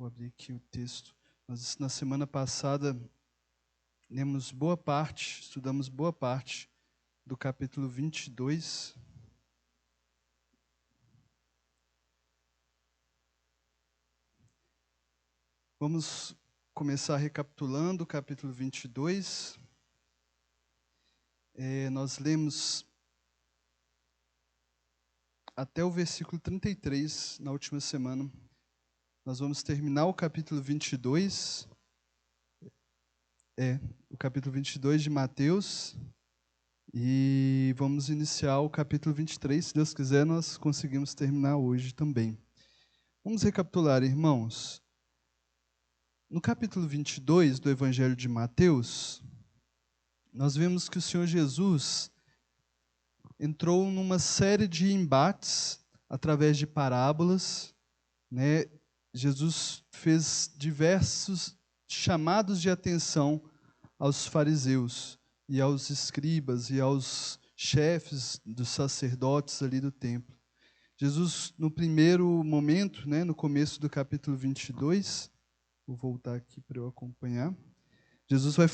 Vou abrir aqui o texto. Nós, na semana passada, estudamos boa parte do capítulo 22. Vamos começar recapitulando o capítulo 22. Nós lemos até o versículo 33 na última semana. Nós vamos terminar o capítulo 22, o capítulo 22 de Mateus, e vamos iniciar o capítulo 23. Se Deus quiser, nós conseguimos terminar hoje também. Vamos recapitular, irmãos. No capítulo 22 do Evangelho de Mateus, nós vemos que o Senhor Jesus entrou numa série de embates através de parábolas, né? Jesus fez diversos chamados de atenção aos fariseus e aos escribas e aos chefes dos sacerdotes ali do templo. Jesus, no primeiro momento, né, no começo do capítulo 22, vou voltar aqui para eu acompanhar, Jesus vai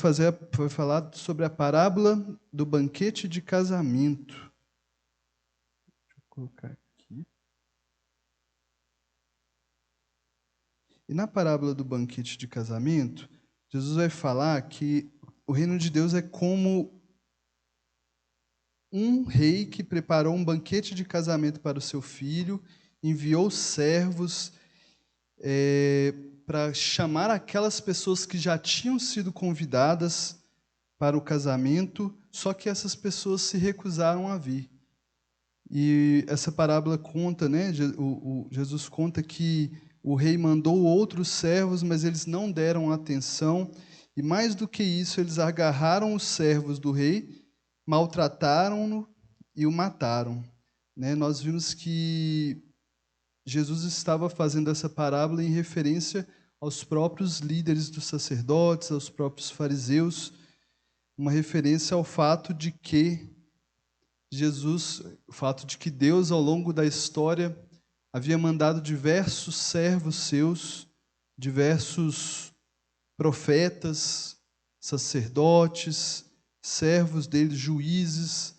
falar sobre a parábola do banquete de casamento. Deixa eu colocar aqui. E na parábola do banquete de casamento, Jesus vai falar que o reino de Deus é como um rei que preparou um banquete de casamento para o seu filho, enviou servos para chamar aquelas pessoas que já tinham sido convidadas para o casamento, só que essas pessoas se recusaram a vir. E essa parábola conta, né? Jesus conta que o rei mandou outros servos, mas eles não deram atenção. E mais do que isso, eles agarraram os servos do rei, maltrataram-no e o mataram. Né? Nós vimos que Jesus estava fazendo essa parábola em referência aos próprios líderes dos sacerdotes, aos próprios fariseus, uma referência ao fato de que o fato de que Deus, ao longo da história, havia mandado diversos servos seus, diversos profetas, sacerdotes, servos dele, juízes,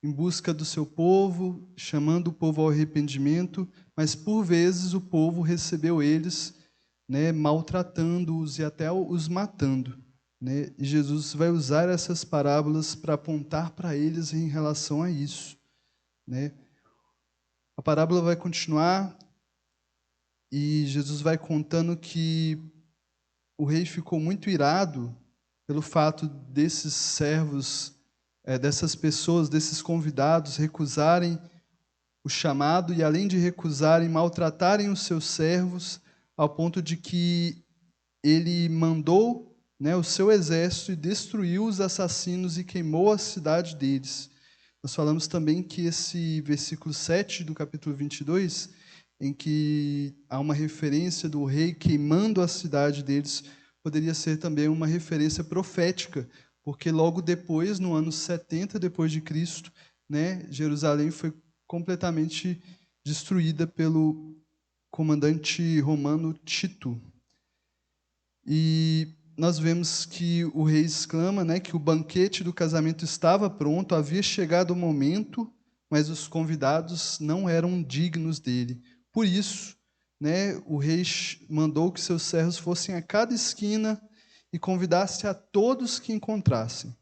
em busca do seu povo, chamando o povo ao arrependimento, mas por vezes o povo recebeu eles, né, maltratando-os e até os matando. Né? E Jesus vai usar essas parábolas para apontar para eles em relação a isso. Né? A parábola vai continuar e Jesus vai contando que o rei ficou muito irado pelo fato desses servos, dessas pessoas, desses convidados recusarem o chamado e, além de recusarem, maltratarem os seus servos, ao ponto de que ele mandou, né, o seu exército e destruiu os assassinos e queimou a cidade deles. Nós falamos também que esse versículo 7 do capítulo 22, em que há uma referência do rei queimando a cidade deles, poderia ser também uma referência profética, porque logo depois, no ano 70 depois de Cristo, né, Jerusalém foi completamente destruída pelo comandante romano Tito. E nós vemos que o rei exclama, né, que o banquete do casamento estava pronto, havia chegado o momento, mas os convidados não eram dignos dele. Por isso, né, o rei mandou que seus servos fossem a cada esquina e convidassem a todos que encontrassem.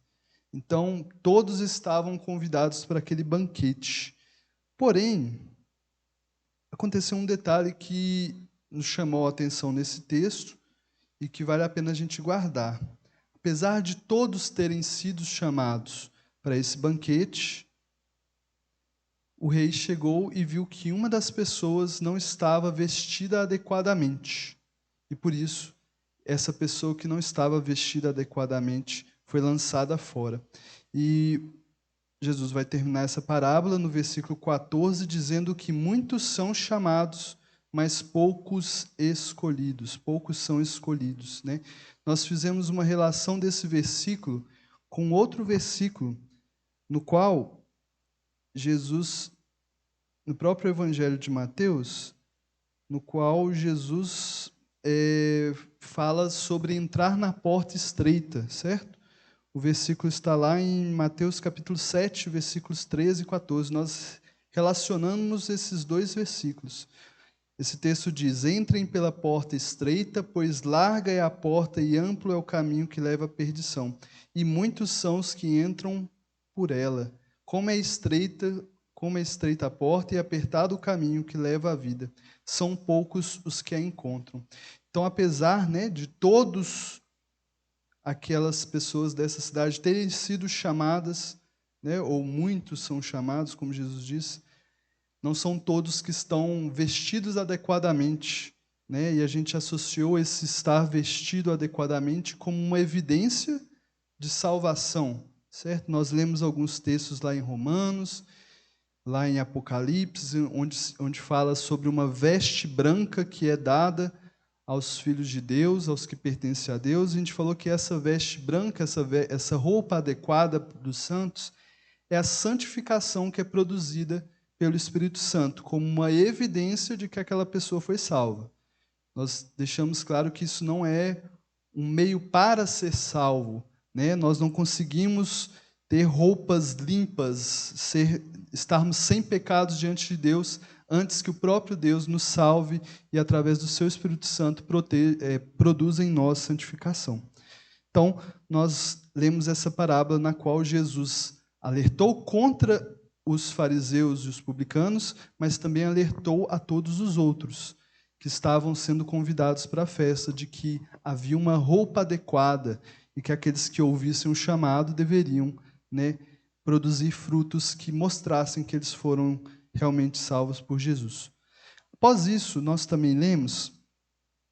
Então, todos estavam convidados para aquele banquete. Porém, aconteceu um detalhe que nos chamou a atenção nesse texto e que vale a pena a gente guardar. Apesar de todos terem sido chamados para esse banquete, o rei chegou e viu que uma das pessoas não estava vestida adequadamente. E por isso, essa pessoa que não estava vestida adequadamente foi lançada fora. E Jesus vai terminar essa parábola no versículo 14, dizendo que muitos são chamados, mas poucos escolhidos. Poucos são escolhidos. Né? Nós fizemos uma relação desse versículo com outro versículo, no qual Jesus, no próprio Evangelho de Mateus, no qual Jesus fala sobre entrar na porta estreita, certo? O versículo está lá em Mateus capítulo 7, versículos 13 e 14. Nós relacionamos esses dois versículos. Esse texto diz: entrem pela porta estreita, pois larga é a porta e amplo é o caminho que leva à perdição, e muitos são os que entram por ela. Como é estreita a porta e apertado o caminho que leva à vida, são poucos os que a encontram. Então, apesar, né, de todos aquelas pessoas dessa cidade terem sido chamadas, né, ou muitos são chamados, como Jesus disse, não são todos que estão vestidos adequadamente, né? E a gente associou esse estar vestido adequadamente como uma evidência de salvação, certo? Nós lemos alguns textos lá em Romanos, lá em Apocalipse, onde fala sobre uma veste branca que é dada aos filhos de Deus, aos que pertencem a Deus. A gente falou que essa veste branca, essa roupa adequada dos santos, é a santificação que é produzida pelo Espírito Santo, como uma evidência de que aquela pessoa foi salva. Nós deixamos claro que isso não é um meio para ser salvo, né? Nós não conseguimos ter roupas limpas, estarmos sem pecados diante de Deus, antes que o próprio Deus nos salve e, através do seu Espírito Santo, produza em nós santificação. Então, nós lemos essa parábola na qual Jesus alertou contra os fariseus e os publicanos, mas também alertou a todos os outros que estavam sendo convidados para a festa, de que havia uma roupa adequada e que aqueles que ouvissem o chamado deveriam, né, produzir frutos que mostrassem que eles foram realmente salvos por Jesus. Após isso, nós também lemos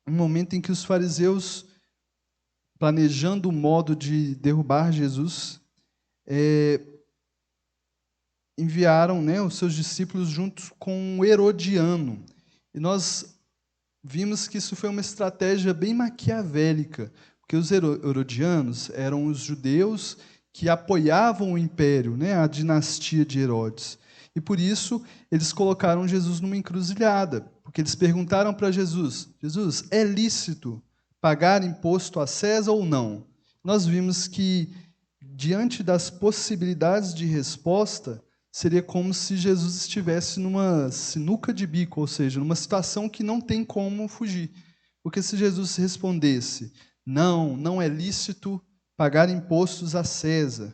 um momento em que os fariseus, planejando o modo de derrubar Jesus, enviaram, né, os seus discípulos juntos com o Herodiano. E nós vimos que isso foi uma estratégia bem maquiavélica, porque os herodianos eram os judeus que apoiavam o império, né, a dinastia de Herodes. E por isso eles colocaram Jesus numa encruzilhada, porque eles perguntaram para Jesus: Jesus, é lícito pagar imposto a César ou não? Nós vimos que, diante das possibilidades de resposta, seria como se Jesus estivesse numa sinuca de bico, ou seja, numa situação que não tem como fugir. Porque se Jesus respondesse: não, não é lícito pagar impostos a César,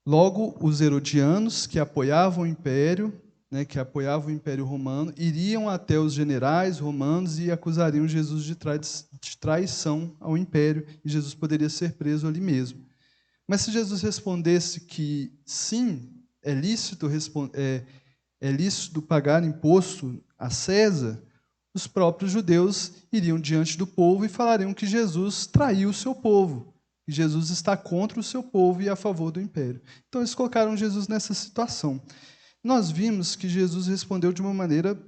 logo os herodianos, que apoiavam o império, né, que apoiavam o Império Romano, iriam até os generais romanos e acusariam Jesus de traição ao império, e Jesus poderia ser preso ali mesmo. Mas se Jesus respondesse que sim, é lícito pagar imposto a César, os próprios judeus iriam diante do povo e falariam que Jesus traiu o seu povo, que Jesus está contra o seu povo e a favor do império. Então eles colocaram Jesus nessa situação. Nós vimos que Jesus respondeu de uma maneira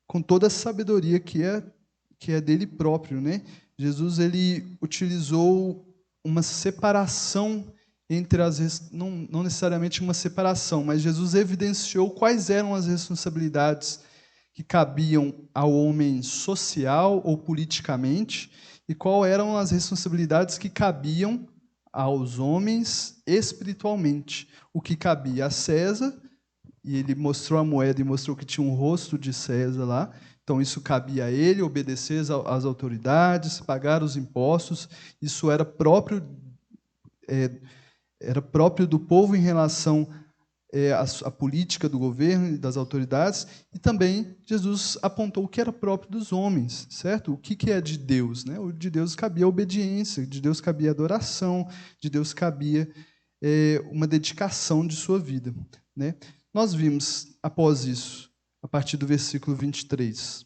com toda a sabedoria que é dele próprio, né? Jesus ele utilizou uma separação entre não necessariamente uma separação, mas Jesus evidenciou quais eram as responsabilidades que cabiam ao homem social ou politicamente e quais eram as responsabilidades que cabiam aos homens espiritualmente. O que cabia a César, e ele mostrou a moeda e mostrou que tinha um rosto de César lá. Então, isso cabia a ele, obedecer às autoridades, pagar os impostos. Isso era próprio do povo em relação à política do governo e das autoridades. E também Jesus apontou o que era próprio dos homens, certo? O que é de Deus, né? O de Deus cabia a obediência, de Deus cabia a adoração, de Deus cabia uma dedicação de sua vida, né? Nós vimos, após isso, a partir do versículo 23,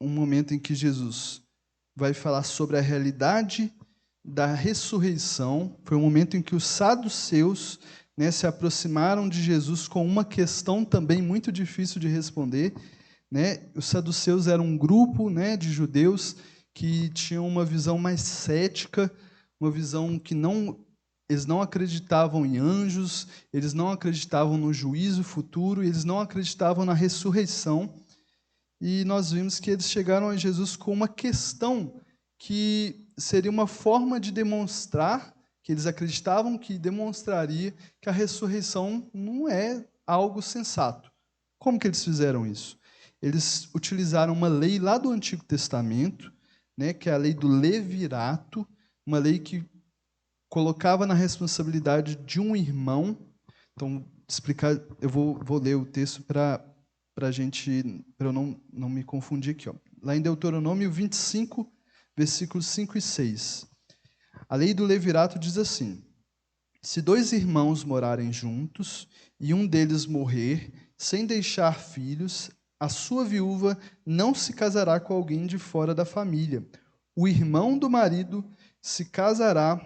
um momento em que Jesus vai falar sobre a realidade da ressurreição. Foi um momento em que os saduceus, né, se aproximaram de Jesus com uma questão também muito difícil de responder, né? Os saduceus eram um grupo, né, de judeus que tinham uma visão mais cética, uma visão que eles não acreditavam em anjos, eles não acreditavam no juízo futuro, eles não acreditavam na ressurreição. e nós vimos que eles chegaram a Jesus com uma questão que seria uma forma de demonstrar, que eles acreditavam que demonstraria que a ressurreição não é algo sensato. Como que eles fizeram isso? Eles utilizaram uma lei lá do Antigo Testamento, né, que é a lei do levirato, uma lei que colocava na responsabilidade de um irmão. Então, explicar, eu vou ler o texto para eu não me confundir aqui. Ó. Lá em Deuteronômio 25, versículos 5 e 6. A lei do levirato diz assim: se dois irmãos morarem juntos e um deles morrer sem deixar filhos, a sua viúva não se casará com alguém de fora da família. O irmão do marido se casará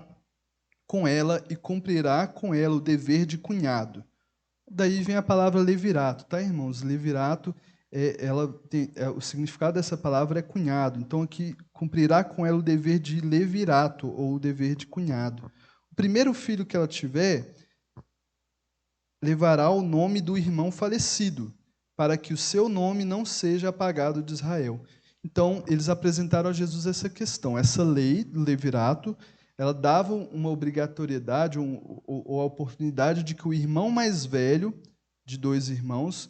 com ela e cumprirá com ela o dever de cunhado. Daí vem a palavra levirato, tá, irmãos? Levirato, o significado dessa palavra é cunhado. Então, aqui, cumprirá com ela o dever de levirato, ou o dever de cunhado. O primeiro filho que ela tiver levará o nome do irmão falecido, para que o seu nome não seja apagado de Israel. Então, eles apresentaram a Jesus essa questão. Essa lei do levirato, ela dava uma obrigatoriedade ou a oportunidade de que o irmão mais velho de dois irmãos,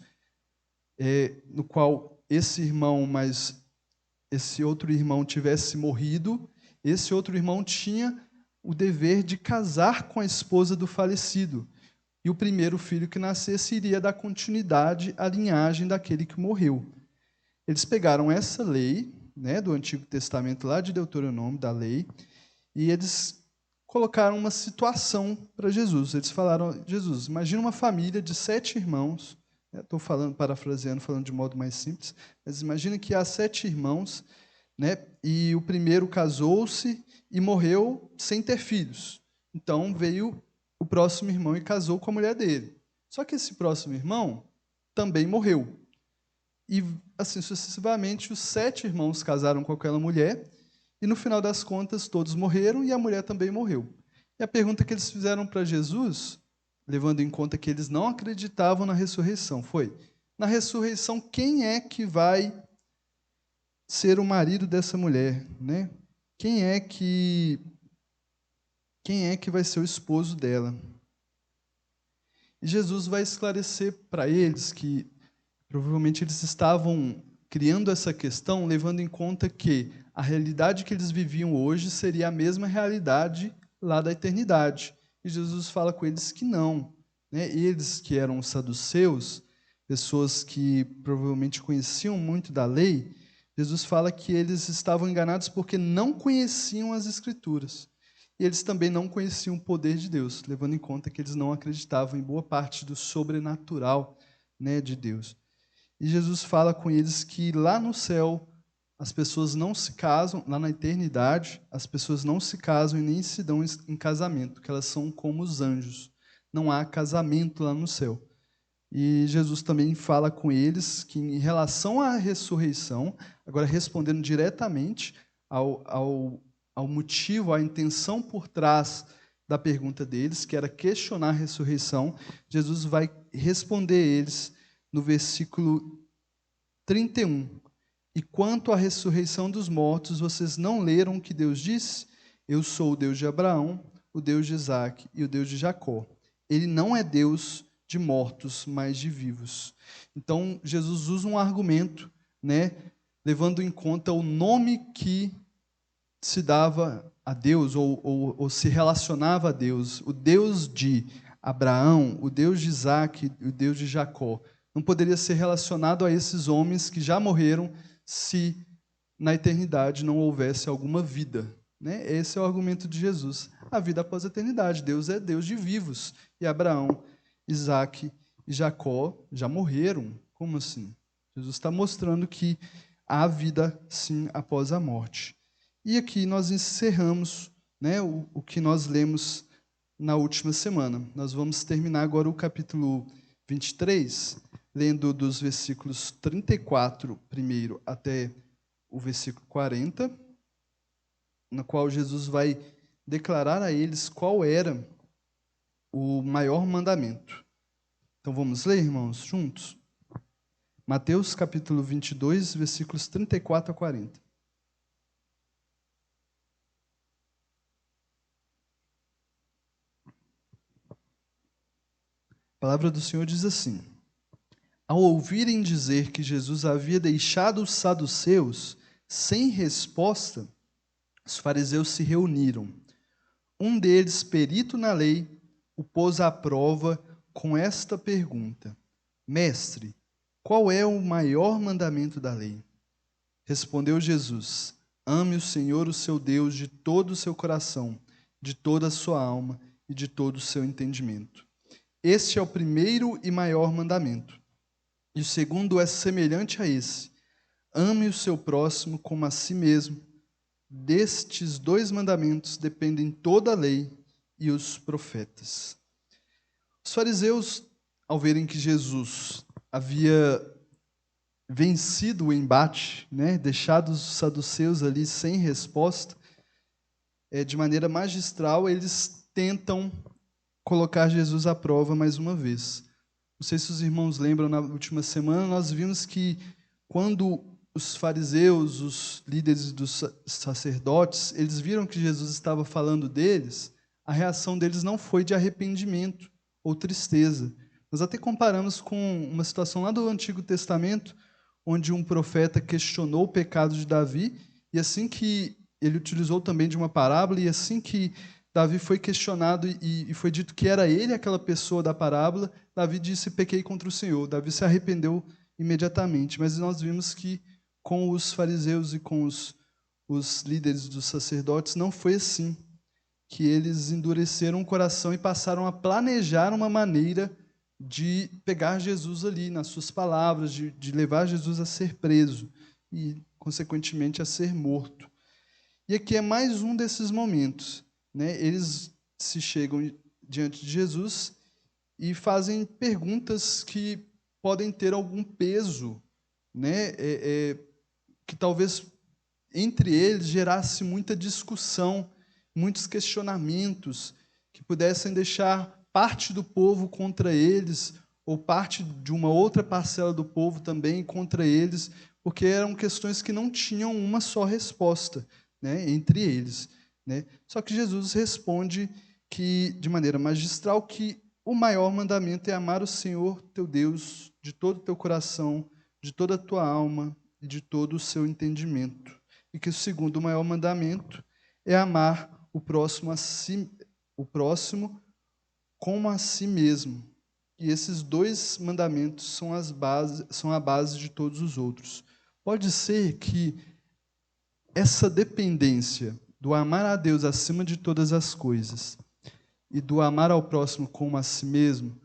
no qual esse outro irmão tivesse morrido, esse outro irmão tinha o dever de casar com a esposa do falecido. E o primeiro filho que nascesse iria dar continuidade à linhagem daquele que morreu. Eles pegaram essa lei, né, do Antigo Testamento, lá de Deuteronômio, da lei, e eles colocaram uma situação para Jesus. Eles falaram: Jesus, imagina uma família de 7 irmãos. Estou parafraseando, falando de modo mais simples, mas imagina que há 7 irmãos, né, e o primeiro casou-se e morreu sem ter filhos. Então veio o próximo irmão e casou com a mulher dele. Só que esse próximo irmão também morreu. E, assim sucessivamente, os 7 irmãos casaram com aquela mulher, e no final das contas todos morreram e a mulher também morreu. E a pergunta que eles fizeram para Jesus, levando em conta que eles não acreditavam na ressurreição, foi: na ressurreição, quem é que vai ser o marido dessa mulher, né? Quem é que vai ser o esposo dela? E Jesus vai esclarecer para eles que provavelmente eles estavam criando essa questão levando em conta que a realidade que eles viviam hoje seria a mesma realidade lá da eternidade. E Jesus fala com eles que não, né? Eles que eram saduceus, pessoas que provavelmente conheciam muito da lei, Jesus fala que eles estavam enganados porque não conheciam as Escrituras. E eles também não conheciam o poder de Deus, levando em conta que eles não acreditavam em boa parte do sobrenatural, né, de Deus. E Jesus fala com eles que lá no céu as pessoas não se casam, lá na eternidade, as pessoas não se casam e nem se dão em casamento, que elas são como os anjos. Não há casamento lá no céu. E Jesus também fala com eles que, em relação à ressurreição, agora respondendo diretamente ao motivo, à intenção por trás da pergunta deles, que era questionar a ressurreição, Jesus vai responder eles no versículo 31. E quanto à ressurreição dos mortos, vocês não leram o que Deus disse? Eu sou o Deus de Abraão, o Deus de Isaque e o Deus de Jacó. Ele não é Deus de mortos, mas de vivos. Então, Jesus usa um argumento, né, levando em conta o nome que se dava a Deus, ou se relacionava a Deus, o Deus de Abraão, o Deus de Isaque, o Deus de Jacó. Não poderia ser relacionado a esses homens que já morreram se na eternidade não houvesse alguma vida, né? Esse é o argumento de Jesus. A vida após a eternidade. Deus é Deus de vivos. E Abraão, Isaque e Jacó já morreram. Como assim? Jesus está mostrando que há vida, sim, após a morte. E aqui nós encerramos, né, o que nós lemos na última semana. Nós vamos terminar agora o capítulo 23, lendo dos versículos 34 primeiro até o versículo 40, no qual Jesus vai declarar a eles qual era o maior mandamento. Então vamos ler, irmãos, juntos? Mateus capítulo 22, versículos 34 a 40. A palavra do Senhor diz assim: Ao ouvirem dizer que Jesus havia deixado os saduceus sem resposta, os fariseus se reuniram. Um deles, perito na lei, o pôs à prova com esta pergunta: Mestre, qual é o maior mandamento da lei? Respondeu Jesus: Ame o Senhor, o seu Deus, de todo o seu coração, de toda a sua alma e de todo o seu entendimento. Este é o primeiro e maior mandamento. E o segundo é semelhante a esse: ame o seu próximo como a si mesmo. Destes dois mandamentos dependem toda a lei e os profetas. Os fariseus, ao verem que Jesus havia vencido o embate, deixado os saduceus ali sem resposta, de maneira magistral, eles tentam colocar Jesus à prova mais uma vez. Não sei se os irmãos lembram, na última semana nós vimos que quando os fariseus, os líderes dos sacerdotes, eles viram que Jesus estava falando deles, a reação deles não foi de arrependimento ou tristeza. Nós até comparamos com uma situação lá do Antigo Testamento, onde um profeta questionou o pecado de Davi, e assim que ele utilizou também de uma parábola, e assim que Davi foi questionado e foi dito que era ele aquela pessoa da parábola, Davi disse: pequei contra o Senhor. Davi se arrependeu imediatamente. Mas nós vimos que com os fariseus e com os líderes dos sacerdotes não foi assim, que eles endureceram o coração e passaram a planejar uma maneira de pegar Jesus ali nas suas palavras, de levar Jesus a ser preso e, consequentemente, a ser morto. E aqui é mais um desses momentos. Eles se chegam diante de Jesus e fazem perguntas que podem ter algum peso, que talvez entre eles gerasse muita discussão, muitos questionamentos, que pudessem deixar parte do povo contra eles, ou parte de uma outra parcela do povo também contra eles, porque eram questões que não tinham uma só resposta, entre eles. Só que Jesus responde que, de maneira magistral, que o maior mandamento é amar o Senhor teu Deus de todo o teu coração, de toda a tua alma e de todo o seu entendimento. E que o segundo maior mandamento é amar o próximo como a si mesmo. E esses dois mandamentos são a base de todos os outros. Pode ser que essa dependência do amar a Deus acima de todas as coisas e do amar ao próximo como a si mesmo,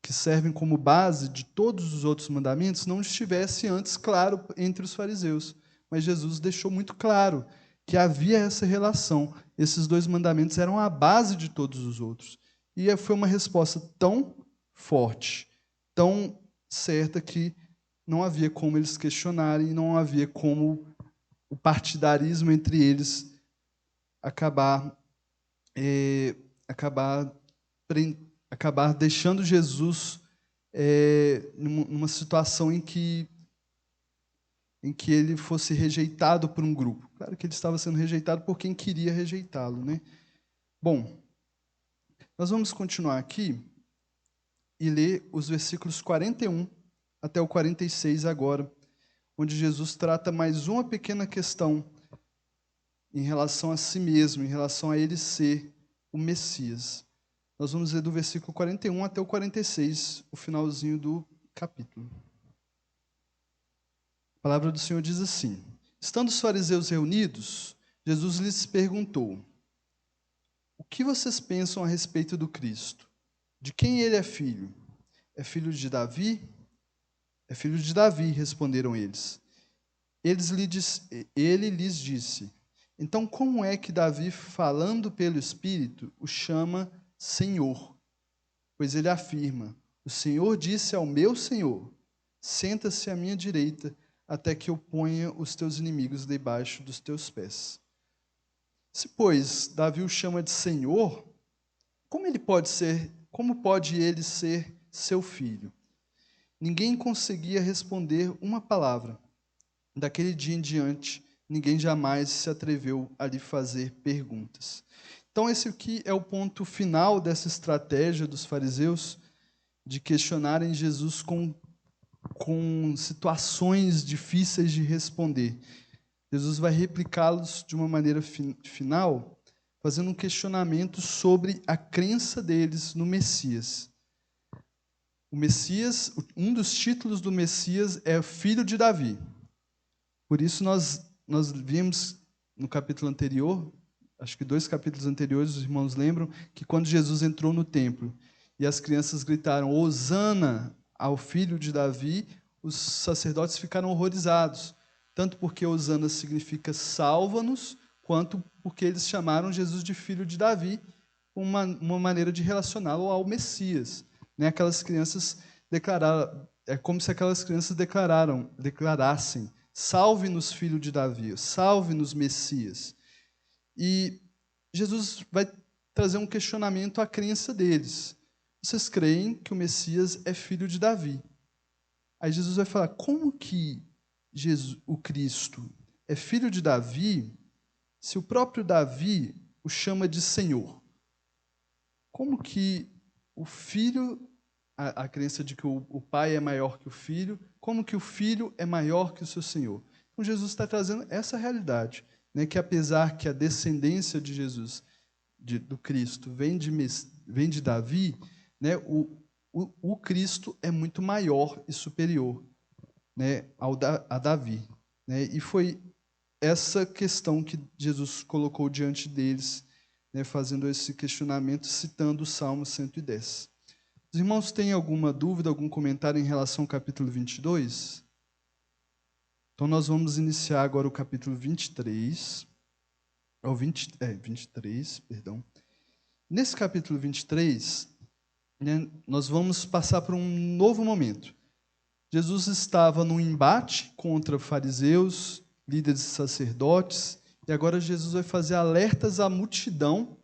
que servem como base de todos os outros mandamentos, não estivesse antes claro entre os fariseus. Mas Jesus deixou muito claro que havia essa relação. Esses dois mandamentos eram a base de todos os outros. E foi uma resposta tão forte, tão certa, que não havia como eles questionarem, não havia como o partidarismo entre eles acabar deixando Jesus numa situação em que ele fosse rejeitado por um grupo. Claro que ele estava sendo rejeitado por quem queria rejeitá-lo, Bom, nós vamos continuar aqui e ler os versículos 41 até o 46 agora, onde Jesus trata mais uma pequena questão em relação a si mesmo, em relação a ele ser o Messias. Nós vamos ler do versículo 41 até o 46, o finalzinho do capítulo. A palavra do Senhor diz assim: Estando os fariseus reunidos, Jesus lhes perguntou: O que vocês pensam a respeito do Cristo? De quem ele é filho? É filho de Davi? É filho de Davi, responderam eles. Ele lhes disse: Então como é que Davi, falando pelo Espírito, o chama Senhor? Pois ele afirma: O Senhor disse ao meu Senhor: Senta-se à minha direita, até que eu ponha os teus inimigos debaixo dos teus pés. Se, pois, Davi o chama de Senhor, como pode ele ser seu filho? ninguém conseguia responder uma palavra. Daquele dia em diante, ninguém jamais se atreveu a lhe fazer perguntas. Então, esse aqui é o ponto final dessa estratégia dos fariseus de questionarem Jesus com situações difíceis de responder. Jesus vai replicá-los de uma maneira final, fazendo um questionamento sobre a crença deles no Messias. O Messias, um dos títulos do Messias é Filho de Davi. Por isso nós vimos no capítulo anterior, acho que 2 capítulos anteriores, os irmãos lembram, que quando Jesus entrou no templo e as crianças gritaram, Hosana ao Filho de Davi, os sacerdotes ficaram horrorizados, tanto porque Hosana significa salva-nos, quanto porque eles chamaram Jesus de Filho de Davi, uma maneira de relacioná-lo ao Messias. Né? Aquelas crianças declararam, é como se aquelas crianças declarassem, salve-nos, Filho de Davi, salve-nos, Messias. E Jesus vai trazer um questionamento à crença deles. Vocês creem que o Messias é filho de Davi? Aí Jesus vai falar, como que o Cristo é filho de Davi, se o próprio Davi o chama de Senhor? Como que o filho, a crença de que o pai é maior que o filho, como que o filho é maior que o seu Senhor? Então Jesus está trazendo essa realidade, né, que apesar que a descendência de Jesus, do Cristo, vem de Davi, né, o Cristo é muito maior e superior, né, a Davi. Né, e foi essa questão que Jesus colocou diante deles, né, fazendo esse questionamento, citando o Salmo 110. Os irmãos têm alguma dúvida, algum comentário em relação ao capítulo 22? Então, nós vamos iniciar agora o capítulo 23. 23, perdão. Nesse capítulo 23, né, nós vamos passar por um novo momento. Jesus estava num embate contra fariseus, líderes e sacerdotes, e agora Jesus vai fazer alertas à multidão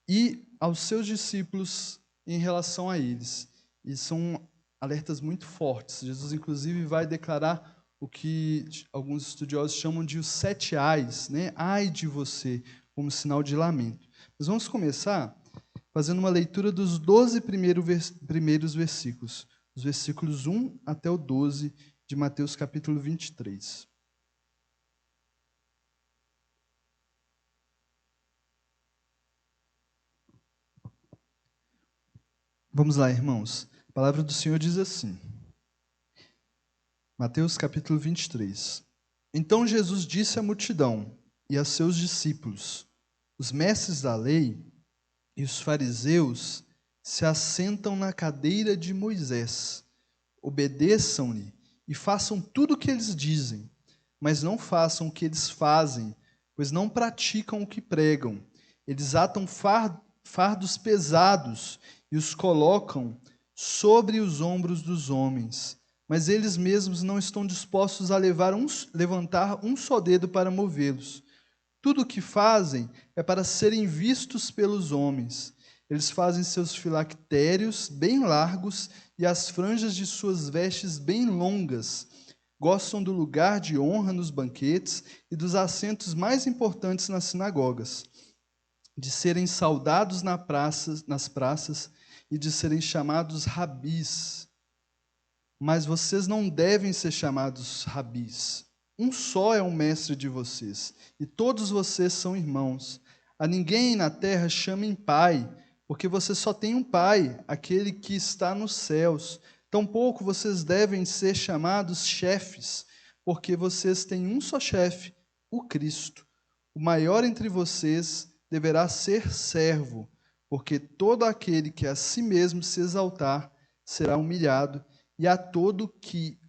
e aos seus discípulos em relação a eles. E são alertas muito fortes. Jesus, inclusive, vai declarar o que alguns estudiosos chamam de os 7 ais, né? Ai de você, como sinal de lamento. Mas vamos começar fazendo uma leitura dos 12 primeiros versículos, os versículos 1 até o 12 de Mateus capítulo 23. Vamos lá, irmãos. A palavra do Senhor diz assim. Mateus capítulo 23. Então Jesus disse à multidão e a seus discípulos, os mestres da lei e os fariseus se assentam na cadeira de Moisés. Obedeçam-lhe e façam tudo o que eles dizem, mas não façam o que eles fazem, pois não praticam o que pregam. Eles atam fardos pesados e os colocam sobre os ombros dos homens, mas eles mesmos não estão dispostos a levantar um só dedo para movê-los. Tudo o que fazem é para serem vistos pelos homens. Eles fazem seus filactérios bem largos e as franjas de suas vestes bem longas. Gostam do lugar de honra nos banquetes e dos assentos mais importantes nas sinagogas, de serem saudados nas praças e de serem chamados rabis. Mas vocês não devem ser chamados rabis. Um só é o mestre de vocês, e todos vocês são irmãos. A ninguém na terra chamem pai, porque você só tem um pai, aquele que está nos céus. Tampouco vocês devem ser chamados chefes, porque vocês têm um só chefe, o Cristo. O maior entre vocês deverá ser servo, porque todo aquele que a si mesmo se exaltar será humilhado, e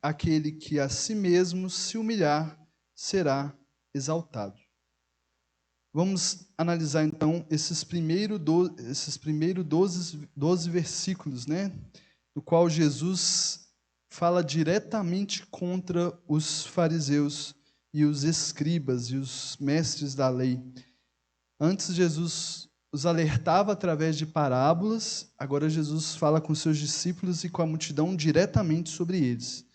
aquele que a si mesmo se humilhar será exaltado. Vamos analisar então esses primeiros 12 versículos, né, no qual Jesus fala diretamente contra os fariseus e os escribas e os mestres da lei. Antes, Jesus os alertava através de parábolas, agora Jesus fala com seus discípulos e com a multidão diretamente sobre eles.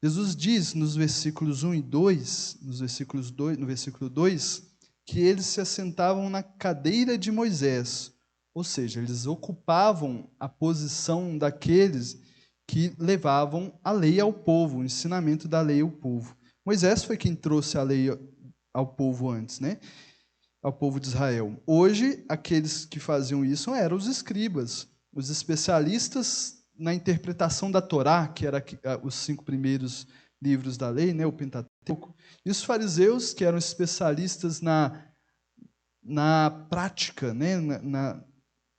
Jesus diz nos versículos 1 e 2, no versículo 2, que eles se assentavam na cadeira de Moisés, ou seja, eles ocupavam a posição daqueles que levavam a lei ao povo, o ensinamento da lei ao povo. Moisés foi quem trouxe a lei ao povo antes, né? Ao povo de Israel. Hoje, aqueles que faziam isso eram os escribas, os especialistas na interpretação da Torá, que era os 5 primeiros livros da lei, né, o Pentateuco, e os fariseus, que eram especialistas na prática, né,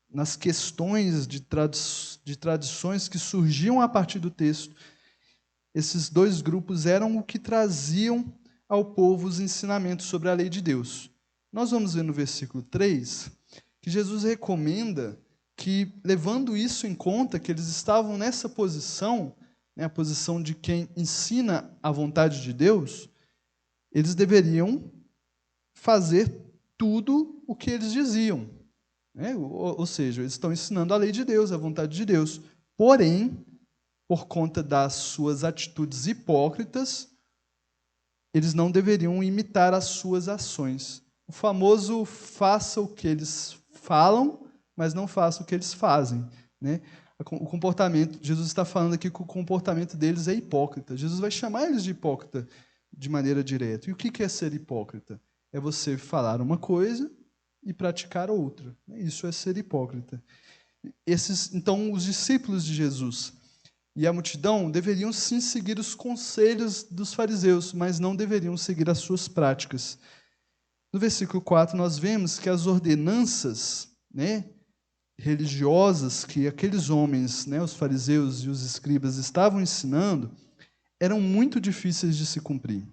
nas questões de tradições que surgiam a partir do texto. Esses 2 grupos eram o que traziam ao povo os ensinamentos sobre a lei de Deus. Nós vamos ver no versículo 3 que Jesus recomenda que, levando isso em conta, que eles estavam nessa posição, né, a posição de quem ensina a vontade de Deus, eles deveriam fazer tudo o que eles diziam. Né? Ou seja, eles estão ensinando a lei de Deus, a vontade de Deus. Porém, por conta das suas atitudes hipócritas, eles não deveriam imitar as suas ações. O famoso faça o que eles falam, mas não faça o que eles fazem. Né? O comportamento, Jesus está falando aqui que o comportamento deles é hipócrita. Jesus vai chamar eles de hipócrita de maneira direta. E o que é ser hipócrita? É você falar uma coisa e praticar outra. Isso é ser hipócrita. Então, os discípulos de Jesus e a multidão deveriam sim seguir os conselhos dos fariseus, mas não deveriam seguir as suas práticas. No versículo 4, nós vemos que as ordenanças, né, religiosas que aqueles homens, né, os fariseus e os escribas, estavam ensinando, eram muito difíceis de se cumprir.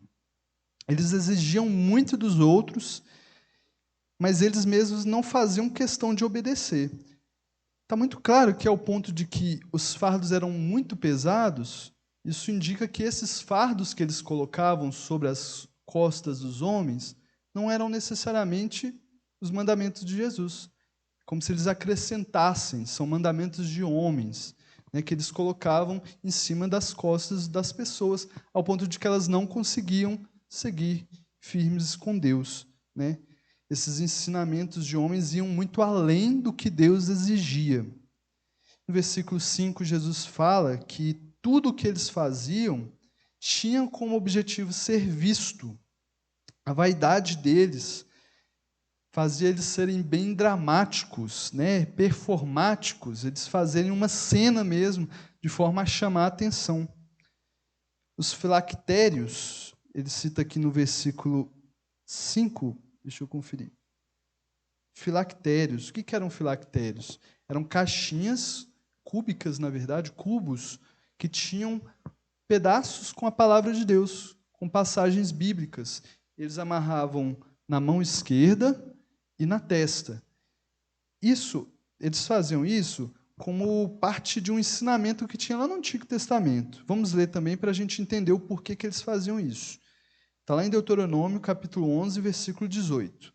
Eles exigiam muito dos outros, mas eles mesmos não faziam questão de obedecer. Está muito claro que, ao ponto de que os fardos eram muito pesados, isso indica que esses fardos que eles colocavam sobre as costas dos homens não eram necessariamente os mandamentos de Jesus, como se eles acrescentassem, são mandamentos de homens, né, que eles colocavam em cima das costas das pessoas, ao ponto de que elas não conseguiam seguir firmes com Deus. Né? Esses ensinamentos de homens iam muito além do que Deus exigia. No versículo 5, Jesus fala que tudo o que eles faziam tinha como objetivo ser visto. A vaidade deles fazia eles serem bem dramáticos, né, performáticos, eles fazerem uma cena mesmo, de forma a chamar a atenção. Os filactérios, ele cita aqui no versículo 5, deixa eu conferir. Filactérios, o que eram filactérios? Eram caixinhas cúbicas, na verdade, cubos, que tinham pedaços com a palavra de Deus, com passagens bíblicas. Eles amarravam na mão esquerda e na testa. Eles faziam isso como parte de um ensinamento que tinha lá no Antigo Testamento. Vamos ler também para a gente entender o porquê que eles faziam isso. Está lá em Deuteronômio, capítulo 11, versículo 18.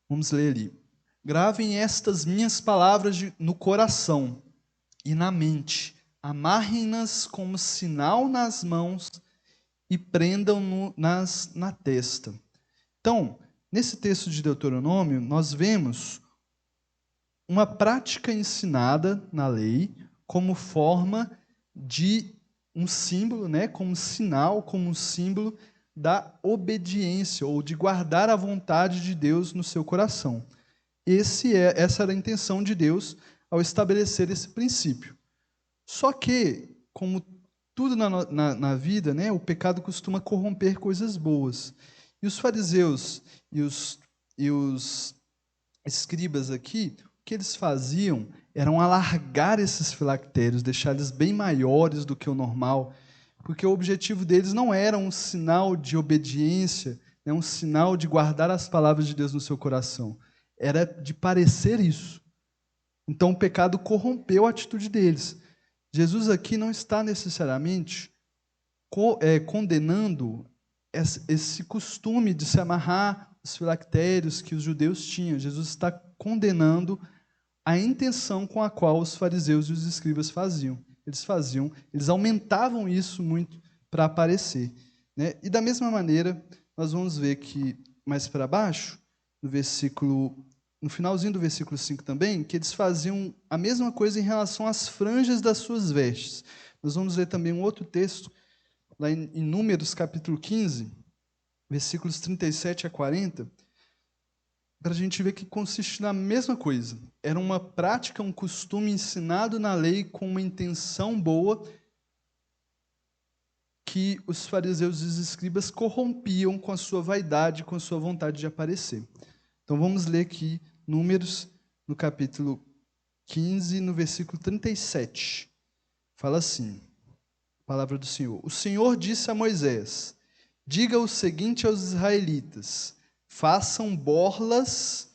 Vamos ler ali. Gravem estas minhas palavras no coração e na mente. Amarrem-nas como sinal nas mãos e prendam-no na testa. Então, nesse texto de Deuteronômio, nós vemos uma prática ensinada na lei como forma de um símbolo, né, como sinal, como um símbolo da obediência ou de guardar a vontade de Deus no seu coração. Essa era a intenção de Deus ao estabelecer esse princípio. Só que, como tudo na vida, né, o pecado costuma corromper coisas boas. E os fariseus e os escribas aqui, o que eles faziam eram alargar esses filactérios, deixar eles bem maiores do que o normal, porque o objetivo deles não era um sinal de obediência, né, um sinal de guardar as palavras de Deus no seu coração. Era de parecer isso. Então o pecado corrompeu a atitude deles. Jesus aqui não está necessariamente condenando esse costume de se amarrar os filactérios que os judeus tinham. Jesus está condenando a intenção com a qual os fariseus e os escribas faziam. Eles aumentavam isso muito para aparecer, né? E da mesma maneira, nós vamos ver que mais para baixo, no finalzinho do versículo 5 também, que eles faziam a mesma coisa em relação às franjas das suas vestes. Nós vamos ler também um outro texto, lá em Números, capítulo 15, versículos 37 a 40, para a gente ver que consiste na mesma coisa. Era uma prática, um costume ensinado na lei com uma intenção boa, que os fariseus e os escribas corrompiam com a sua vaidade, com a sua vontade de aparecer. Então vamos ler aqui Números, no capítulo 15, no versículo 37. Fala assim, a palavra do Senhor. O Senhor disse a Moisés: diga o seguinte aos israelitas: façam borlas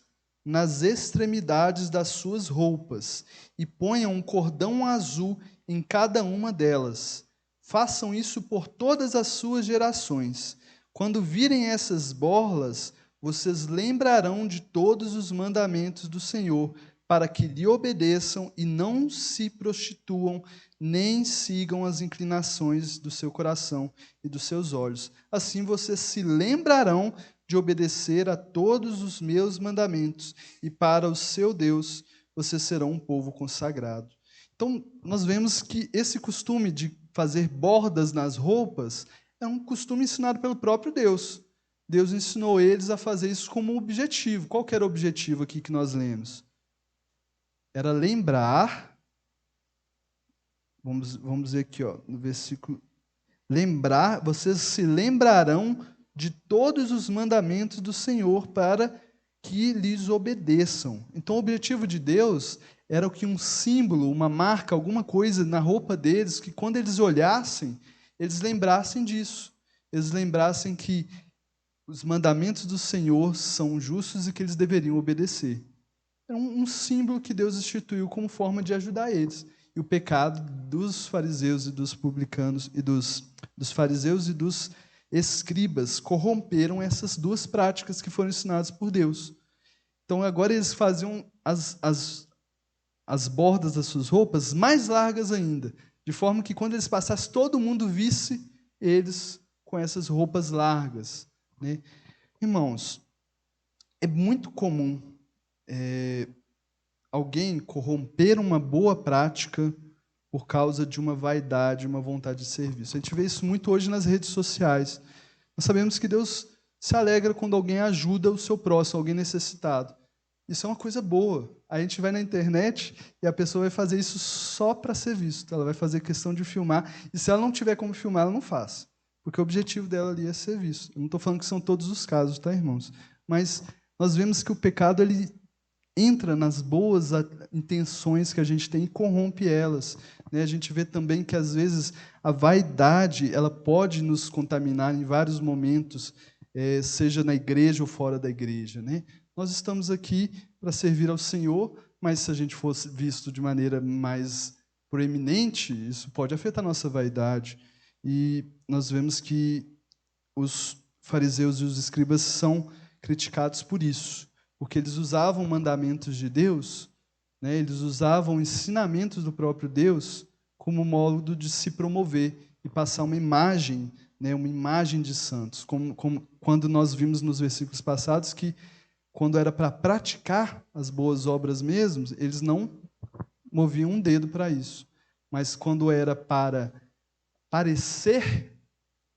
nas extremidades das suas roupas e ponham um cordão azul em cada uma delas. Façam isso por todas as suas gerações. Quando virem essas borlas, vocês lembrarão de todos os mandamentos do Senhor, para que lhe obedeçam e não se prostituam, nem sigam as inclinações do seu coração e dos seus olhos. Assim vocês se lembrarão de obedecer a todos os meus mandamentos, e para o seu Deus vocês serão um povo consagrado. Então, nós vemos que esse costume de fazer bordas nas roupas é um costume ensinado pelo próprio Deus. Deus ensinou eles a fazer isso como objetivo. Qual que era o objetivo aqui que nós lemos? Era lembrar, vamos dizer aqui, no versículo, lembrar, vocês se lembrarão de todos os mandamentos do Senhor para que lhes obedeçam. Então, o objetivo de Deus era que um símbolo, uma marca, alguma coisa na roupa deles, que quando eles olhassem, eles lembrassem disso. Eles lembrassem que os mandamentos do Senhor são justos e que eles deveriam obedecer. É um símbolo que Deus instituiu como forma de ajudar eles. E o pecado dos fariseus e dos publicanos, e dos fariseus e dos escribas, corromperam essas duas práticas que foram ensinadas por Deus. Então, agora eles faziam as bordas das suas roupas mais largas ainda, de forma que quando eles passassem, todo mundo visse eles com essas roupas largas, né? Irmãos, é muito comum alguém corromper uma boa prática por causa de uma vaidade, uma vontade de serviço. A gente vê isso muito hoje nas redes sociais. Nós sabemos que Deus se alegra quando alguém ajuda o seu próximo, alguém necessitado. Isso é uma coisa boa. A gente vai na internet e a pessoa vai fazer isso só para ser visto. Ela vai fazer questão de filmar. E se ela não tiver como filmar, ela não faz. Porque o objetivo dela ali é ser visto. Eu não estou falando que são todos os casos, tá, irmãos? Mas nós vemos que o pecado ele entra nas boas intenções que a gente tem e corrompe elas, né? A gente vê também que, às vezes, a vaidade ela pode nos contaminar em vários momentos, seja na igreja ou fora da igreja, né? Nós estamos aqui para servir ao Senhor, mas se a gente fosse visto de maneira mais proeminente, isso pode afetar a nossa vaidade. E nós vemos que os fariseus e os escribas são criticados por isso, porque eles usavam mandamentos de Deus, né, eles usavam ensinamentos do próprio Deus como modo de se promover e passar uma imagem, né, uma imagem de santos, como quando nós vimos nos versículos passados que, quando era para praticar as boas obras mesmo, eles não moviam um dedo para isso. Mas quando era para parecer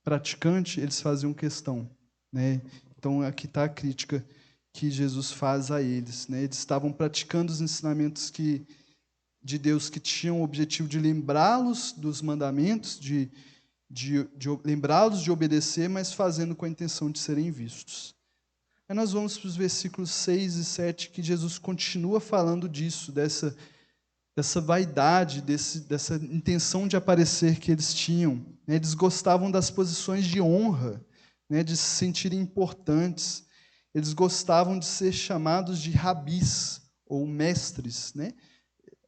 praticante, eles faziam questão, né? Então, aqui está a crítica que Jesus faz a eles, né? Eles estavam praticando os ensinamentos de Deus que tinham o objetivo de lembrá-los dos mandamentos, de lembrá-los de obedecer, mas fazendo com a intenção de serem vistos. Aí nós vamos para os versículos 6 e 7, que Jesus continua falando disso, dessa vaidade, dessa intenção de aparecer que eles tinham. Eles gostavam das posições de honra, né, de se sentirem importantes. Eles gostavam de ser chamados de rabis, ou mestres, né?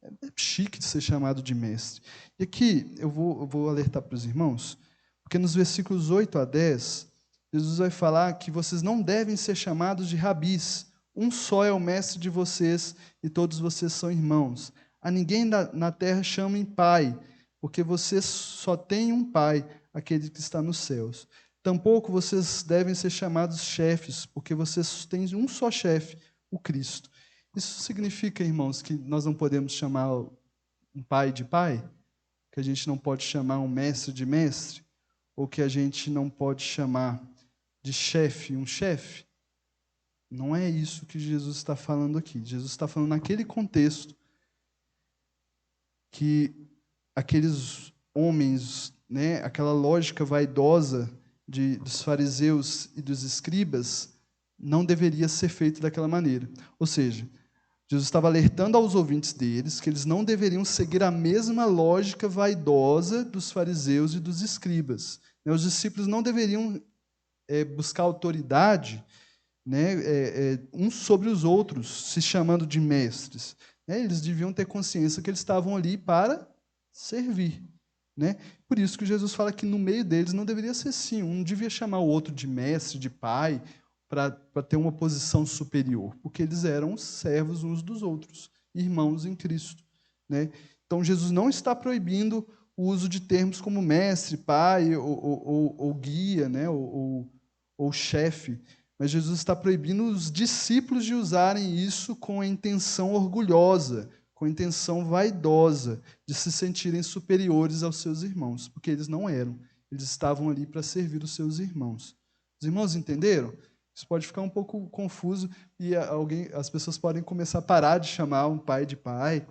É chique de ser chamado de mestre. E aqui eu vou alertar para os irmãos, porque nos versículos 8 a 10, Jesus vai falar que vocês não devem ser chamados de rabis. Um só é o mestre de vocês e todos vocês são irmãos. A ninguém na terra chamem pai, porque vocês só têm um pai, aquele que está nos céus. Tampouco vocês devem ser chamados chefes, porque vocês têm um só chefe, o Cristo. Isso significa, irmãos, que nós não podemos chamar um pai de pai? Que a gente não pode chamar um mestre de mestre? Ou que a gente não pode chamar de chefe um chefe? Não é isso que Jesus está falando aqui. Jesus está falando naquele contexto que aqueles homens, né, aquela lógica vaidosa dos fariseus e dos escribas, não deveria ser feito daquela maneira. Ou seja, Jesus estava alertando aos ouvintes deles que eles não deveriam seguir a mesma lógica vaidosa dos fariseus e dos escribas. Os discípulos não deveriam buscar autoridade, né, uns sobre os outros, se chamando de mestres. Eles deviam ter consciência que eles estavam ali para servir. Né? Por isso que Jesus fala que no meio deles não deveria ser assim. Um não devia chamar o outro de mestre, de pai, para ter uma posição superior, porque eles eram servos uns dos outros, irmãos em Cristo. Né? Então, Jesus não está proibindo o uso de termos como mestre, pai, ou guia, né? ou chefe, mas Jesus está proibindo os discípulos de usarem isso com a intenção orgulhosa, com a intenção vaidosa, de se sentirem superiores aos seus irmãos, porque eles não eram. Eles estavam ali para servir os seus irmãos. Os irmãos entenderam? Isso pode ficar um pouco confuso e as pessoas podem começar a parar de chamar um pai de pai,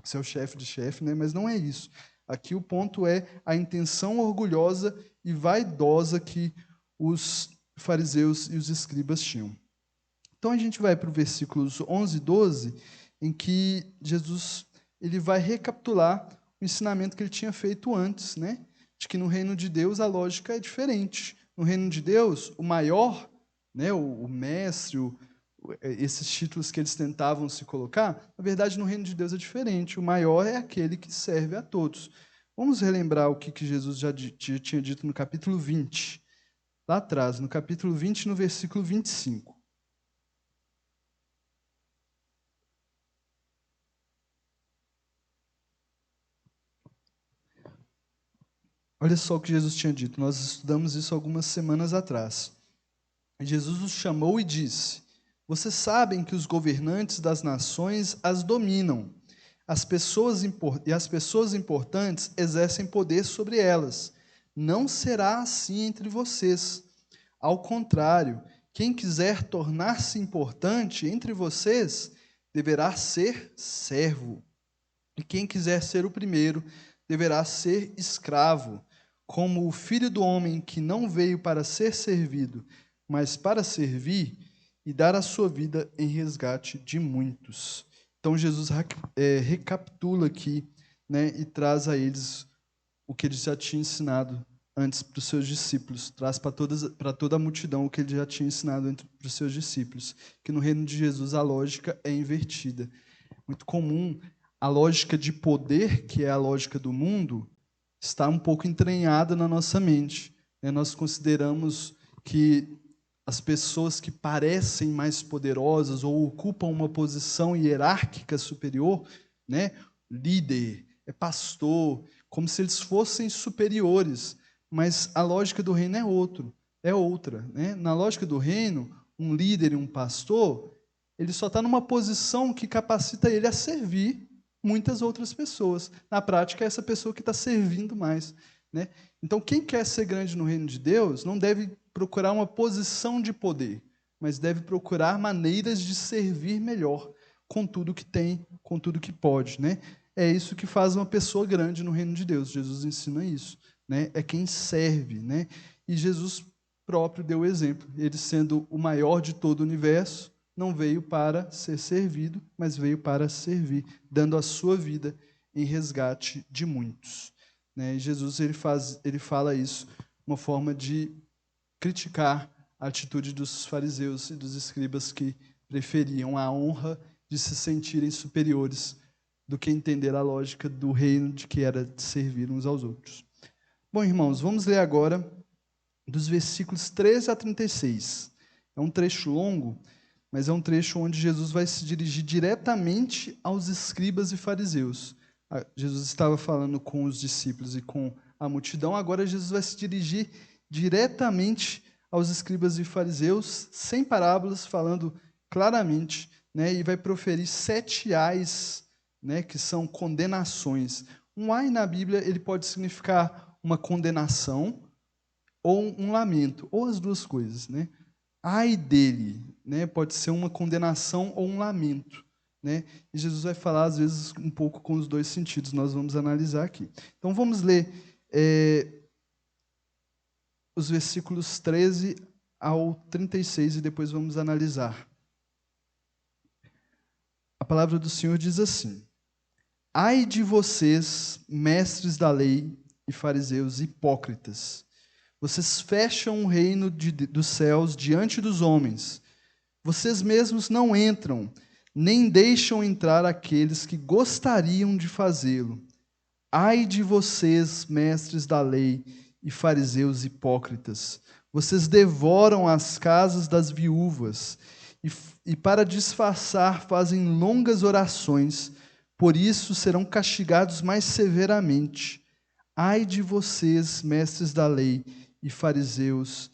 seu chefe de chefe, né? Mas não é isso. Aqui o ponto é a intenção orgulhosa e vaidosa que os fariseus e os escribas tinham. Então a gente vai para o versículos 11 e 12, em que Jesus ele vai recapitular o ensinamento que ele tinha feito antes, né? De que no reino de Deus a lógica é diferente. No reino de Deus, o maior, né, o mestre, esses títulos que eles tentavam se colocar, na verdade, no reino de Deus é diferente. O maior é aquele que serve a todos. Vamos relembrar o que Jesus já tinha dito no capítulo 20, lá atrás, no capítulo 20, no versículo 25. Olha só o que Jesus tinha dito. Nós estudamos isso algumas semanas atrás. Jesus os chamou e disse: vocês sabem que os governantes das nações as dominam. As pessoas importantes exercem poder sobre elas. Não será assim entre vocês. Ao contrário, quem quiser tornar-se importante entre vocês deverá ser servo. E quem quiser ser o primeiro deverá ser escravo, como o Filho do Homem que não veio para ser servido, mas para servir e dar a sua vida em resgate de muitos. Então Jesus recapitula aqui, né, e traz a eles o que ele já tinha ensinado antes para os seus discípulos, traz para toda a multidão o que ele já tinha ensinado para os seus discípulos, que no reino de Jesus a lógica é invertida. Muito comum a lógica de poder, que é a lógica do mundo, está um pouco entranhada na nossa mente. Nós consideramos que as pessoas que parecem mais poderosas ou ocupam uma posição hierárquica superior, né, líder, pastor, como se eles fossem superiores. Mas a lógica do reino é outra. Né? Na lógica do reino, um líder e um pastor, ele só está numa posição que capacita ele a servir muitas outras pessoas. Na prática, é essa pessoa que está servindo mais. Né? Então, quem quer ser grande no reino de Deus não deve procurar uma posição de poder, mas deve procurar maneiras de servir melhor, com tudo que tem, com tudo que pode. Né? É isso que faz uma pessoa grande no reino de Deus. Jesus ensina isso. Né? É quem serve. Né? E Jesus próprio deu o exemplo. Ele, sendo o maior de todo o universo, não veio para ser servido, mas veio para servir, dando a sua vida em resgate de muitos. Né? E Jesus ele fala isso, uma forma de criticar a atitude dos fariseus e dos escribas que preferiam a honra de se sentirem superiores do que entender a lógica do reino de que era de servir uns aos outros. Bom, irmãos, vamos ler agora dos versículos 13 a 36. É um trecho longo, mas é um trecho onde Jesus vai se dirigir diretamente aos escribas e fariseus. Jesus estava falando com os discípulos e com a multidão, agora Jesus vai se dirigir diretamente aos escribas e fariseus, sem parábolas, falando claramente, né, e vai proferir 7 ais, né, que são condenações. Um ai na Bíblia ele pode significar uma condenação ou um lamento, ou as duas coisas, né? Ai dele, né, pode ser uma condenação ou um lamento, né? E Jesus vai falar às vezes um pouco com os dois sentidos. Nós vamos analisar aqui. Então vamos ler os versículos 13 ao 36 e depois vamos analisar. A palavra do Senhor diz assim: Ai de vocês, mestres da lei e fariseus hipócritas, vocês fecham o reino dos céus diante dos homens. Vocês mesmos não entram, nem deixam entrar aqueles que gostariam de fazê-lo. Ai de vocês, mestres da lei e fariseus hipócritas, vocês devoram as casas das viúvas e para disfarçar fazem longas orações, por isso serão castigados mais severamente. Ai de vocês, mestres da lei e fariseus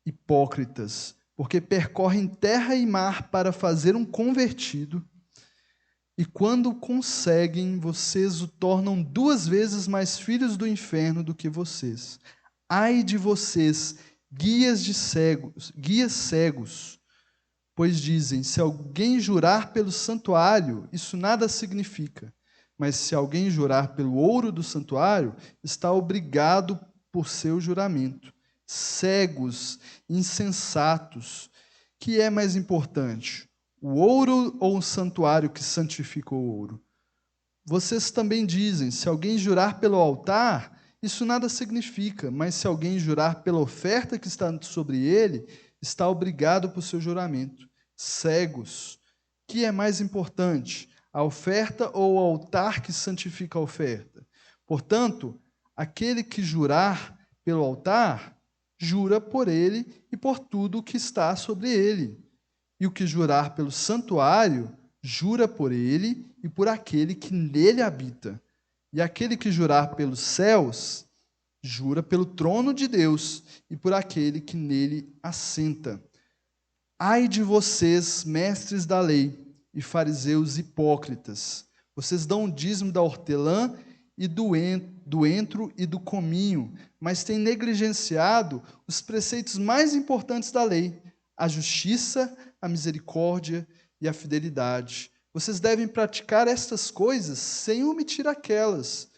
hipócritas, porque percorrem terra e mar para fazer um convertido, e quando conseguem, vocês o tornam 2 vezes mais filhos do inferno do que vocês. Ai de vocês, guias cegos, pois dizem: se alguém jurar pelo santuário, isso nada significa. Mas se alguém jurar pelo ouro do santuário, está obrigado por seu juramento. Cegos, insensatos, que é mais importante, o ouro ou o santuário que santifica o ouro? Vocês também dizem: se alguém jurar pelo altar, isso nada significa, mas se alguém jurar pela oferta que está sobre ele, está obrigado por seu juramento. Cegos, que é mais importante, a oferta ou o altar que santifica a oferta? Portanto, aquele que jurar pelo altar, jura por ele e por tudo o que está sobre ele. E o que jurar pelo santuário, jura por ele e por aquele que nele habita. E aquele que jurar pelos céus, jura pelo trono de Deus e por aquele que nele assenta. Ai de vocês, mestres da lei e fariseus hipócritas, vocês dão o dízimo da hortelã e do entro e do cominho, mas têm negligenciado os preceitos mais importantes da lei: a justiça, a misericórdia e a fidelidade. Vocês devem praticar estas coisas sem omitir aquelas.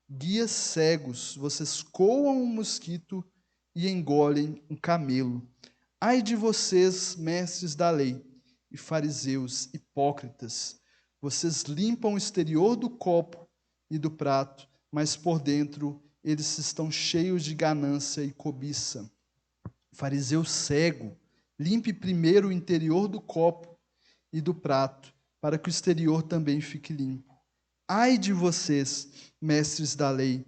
Guias cegos, vocês coam um mosquito e engolem um camelo. Ai de vocês, mestres da lei e fariseus hipócritas, vocês limpam o exterior do copo e do prato, mas por dentro eles estão cheios de ganância e cobiça. Fariseu cego, limpe primeiro o interior do copo e do prato, para que o exterior também fique limpo. Ai de vocês, mestres da lei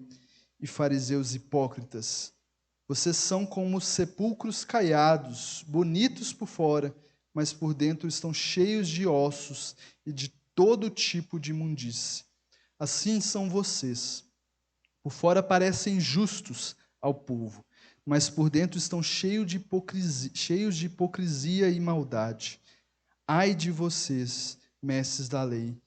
e fariseus hipócritas, vocês são como sepulcros caiados, bonitos por fora, mas por dentro estão cheios de ossos e de todo tipo de imundície. Assim são vocês. Por fora parecem justos ao povo, mas por dentro estão cheios de hipocrisia e maldade. Ai de vocês, mestres da lei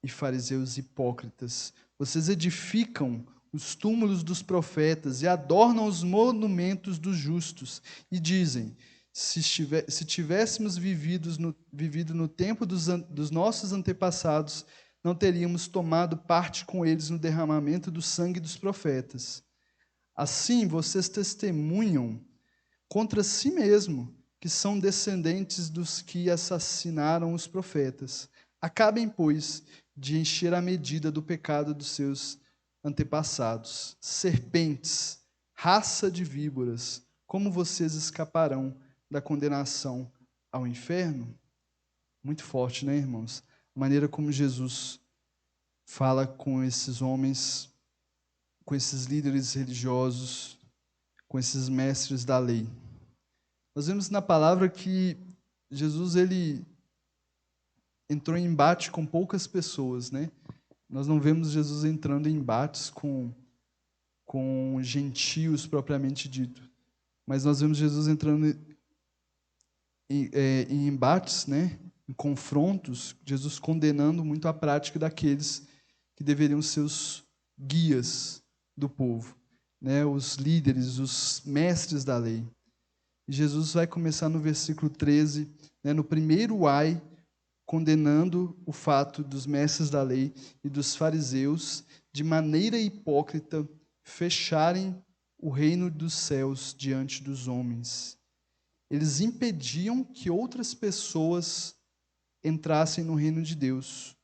e fariseus hipócritas, vocês edificam os túmulos dos profetas e adornam os monumentos dos justos, e dizem: se tivéssemos vivido no tempo dos nossos antepassados, não teríamos tomado parte com eles no derramamento do sangue dos profetas. Assim, vocês testemunham contra si mesmo que são descendentes dos que assassinaram os profetas. Acabem, pois, de encher a medida do pecado dos seus antepassados. Serpentes, raça de víboras, como vocês escaparão da condenação ao inferno? Muito forte, né, irmãos? A maneira como Jesus fala com esses homens, com esses líderes religiosos, com esses mestres da lei. Nós vemos na palavra que Jesus ele entrou em embate com poucas pessoas, né? Nós não vemos Jesus entrando em embates com gentios propriamente dito, mas nós vemos Jesus entrando em embates, né? Em confrontos, Jesus condenando muito a prática daqueles que deveriam ser os guias do povo, né? Os líderes, os mestres da lei. E Jesus vai começar no versículo 13, né? No primeiro ai, condenando o fato dos mestres da lei e dos fariseus, de maneira hipócrita, fecharem o reino dos céus diante dos homens. Eles impediam que outras pessoas entrassem no reino de Deus.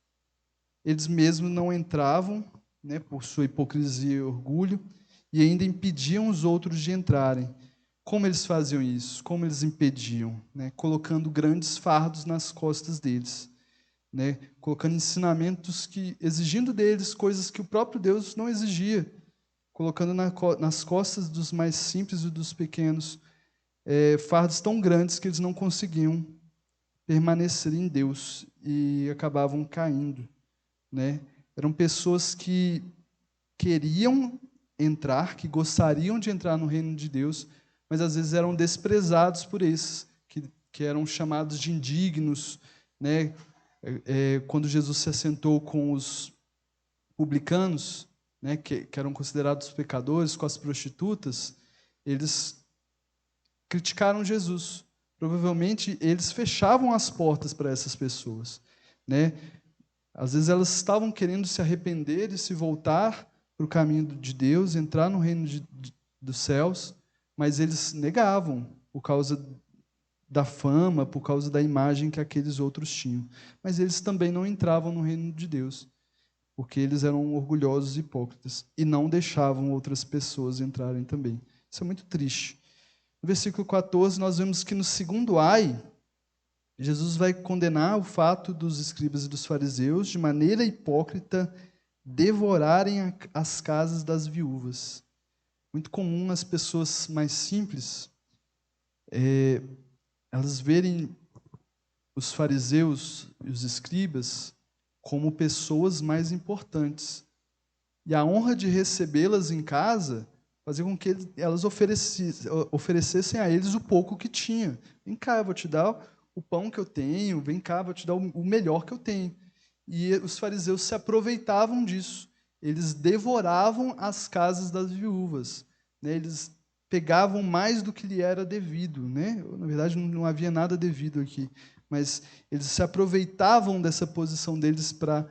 Eles mesmos não entravam, né, por sua hipocrisia e orgulho, e ainda impediam os outros de entrarem. Como eles faziam isso? Como eles impediam? Né? Colocando grandes fardos nas costas deles, né? Colocando ensinamentos exigindo deles coisas que o próprio Deus não exigia, colocando nas costas dos mais simples e dos pequenos fardos tão grandes que eles não conseguiam permanecer em Deus e acabavam caindo, né? Eram pessoas que queriam entrar, que gostariam de entrar no reino de Deus, mas às vezes eram desprezados por esses, que eram chamados de indignos, né? Quando Jesus se assentou com os publicanos, né, que eram considerados pecadores, com as prostitutas, eles criticaram Jesus. Provavelmente eles fechavam as portas para essas pessoas, né? Às vezes elas estavam querendo se arrepender e se voltar para o caminho de Deus, entrar no reino dos céus, mas eles negavam por causa da fama, por causa da imagem que aqueles outros tinham. Mas eles também não entravam no reino de Deus, porque eles eram orgulhosos e hipócritas e não deixavam outras pessoas entrarem também. Isso é muito triste. No versículo 14, nós vemos que no segundo ai, Jesus vai condenar o fato dos escribas e dos fariseus, de maneira hipócrita, devorarem as casas das viúvas. Muito comum as pessoas mais simples, elas verem os fariseus e os escribas como pessoas mais importantes. E a honra de recebê-las em casa fazia com que elas oferecessem a eles o pouco que tinha. Vem cá, eu vou te dar o pão que eu tenho, vem cá, vou te dar o melhor que eu tenho. E os fariseus se aproveitavam disso. Eles devoravam as casas das viúvas, né? Eles pegavam mais do que lhe era devido, né? Na verdade, não havia nada devido aqui, mas eles se aproveitavam dessa posição deles para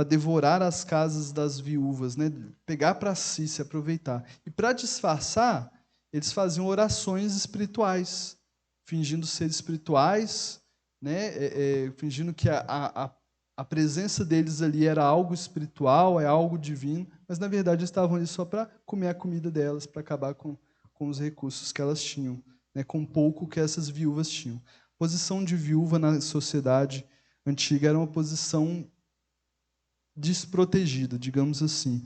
devorar as casas das viúvas, né? Pegar para si, se aproveitar. E para disfarçar, eles faziam orações espirituais, fingindo ser espirituais, né? Fingindo que a presença deles ali era algo espiritual, é algo divino, mas na verdade estavam ali só para comer a comida delas, para acabar com os recursos que elas tinham, né? Com pouco que essas viúvas tinham. A posição de viúva na sociedade antiga era uma posição desprotegida, digamos assim.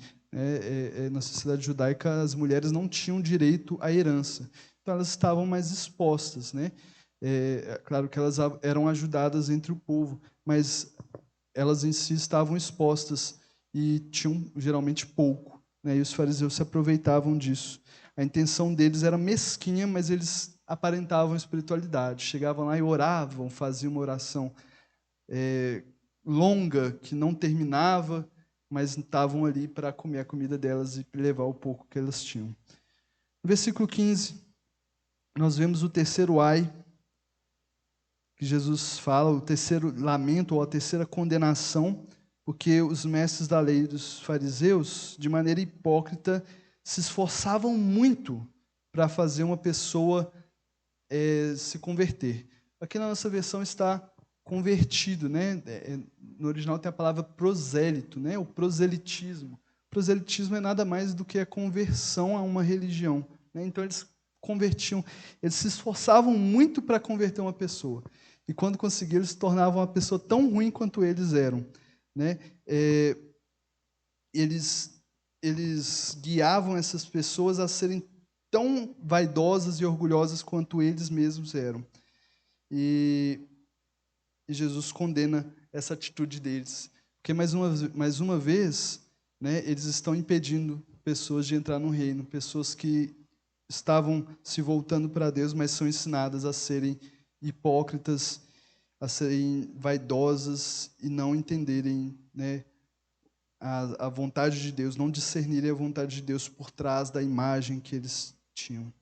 Na sociedade judaica, as mulheres não tinham direito à herança, então elas estavam mais expostas, né? Claro que elas eram ajudadas entre o povo, mas elas em si estavam expostas e tinham geralmente pouco, né? E os fariseus se aproveitavam disso. A intenção deles era mesquinha, mas eles aparentavam espiritualidade. Chegavam lá e oravam, faziam uma oração longa, que não terminava, mas estavam ali para comer a comida delas e levar o pouco que elas tinham. No versículo 15, nós vemos o terceiro ai, que Jesus fala, o terceiro lamento, ou a terceira condenação, porque os mestres da lei dos fariseus, de maneira hipócrita, se esforçavam muito para fazer uma pessoa se converter. Aqui na nossa versão está convertido, né? No original tem a palavra prosélito, né? O proselitismo. Proselitismo é nada mais do que a conversão a uma religião, né? Então eles convertiam, eles se esforçavam muito para converter uma pessoa. E quando conseguiam, eles se tornavam uma pessoa tão ruim quanto eles eram, né? eles guiavam essas pessoas a serem tão vaidosas e orgulhosas quanto eles mesmos eram. E Jesus condena essa atitude deles. Porque, mais uma vez, né, eles estão impedindo pessoas de entrar no reino, pessoas que estavam se voltando para Deus, mas são ensinadas a serem hipócritas, a serem vaidosas e não entenderem, né, a vontade de Deus, não discernirem a vontade de Deus por trás da imagem que eles tinham.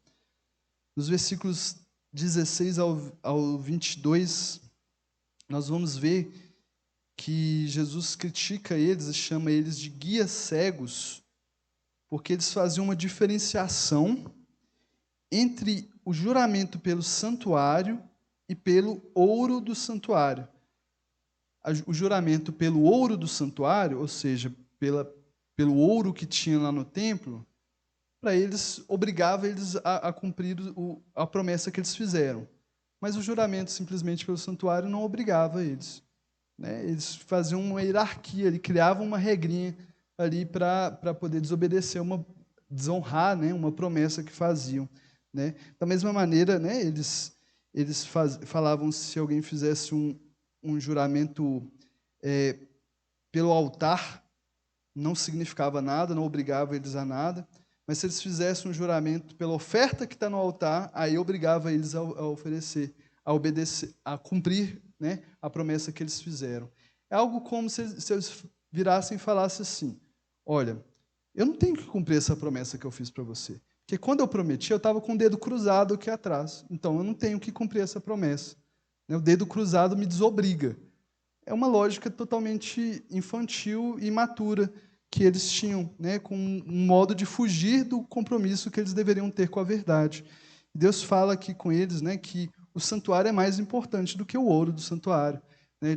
Nos versículos 16 ao 22, nós vamos ver que Jesus critica eles e chama eles de guias cegos, porque eles faziam uma diferenciação entre o juramento pelo santuário e pelo ouro do santuário. O juramento pelo ouro do santuário, ou seja, pelo ouro que tinha lá no templo, para eles, obrigava eles a cumprir a promessa que eles fizeram. Mas o juramento simplesmente pelo santuário não obrigava eles, né? Eles faziam uma hierarquia, eles criavam uma regrinha ali para poder desonrar, né, uma promessa que faziam, né? Da mesma maneira, né, eles falavam se alguém fizesse um juramento pelo altar, não significava nada, não obrigava eles a nada, mas se eles fizessem um juramento pela oferta que está no altar, aí obrigava eles a oferecer, a obedecer, a cumprir, né, a promessa que eles fizeram. É algo como se eles virassem e falassem assim: olha, eu não tenho que cumprir essa promessa que eu fiz para você, porque quando eu prometi, eu estava com o dedo cruzado aqui atrás, então eu não tenho que cumprir essa promessa. O dedo cruzado me desobriga. É uma lógica totalmente infantil e imatura que eles tinham, né, com um modo de fugir do compromisso que eles deveriam ter com a verdade. Deus fala aqui com eles, né, que o santuário é mais importante do que o ouro do santuário, né,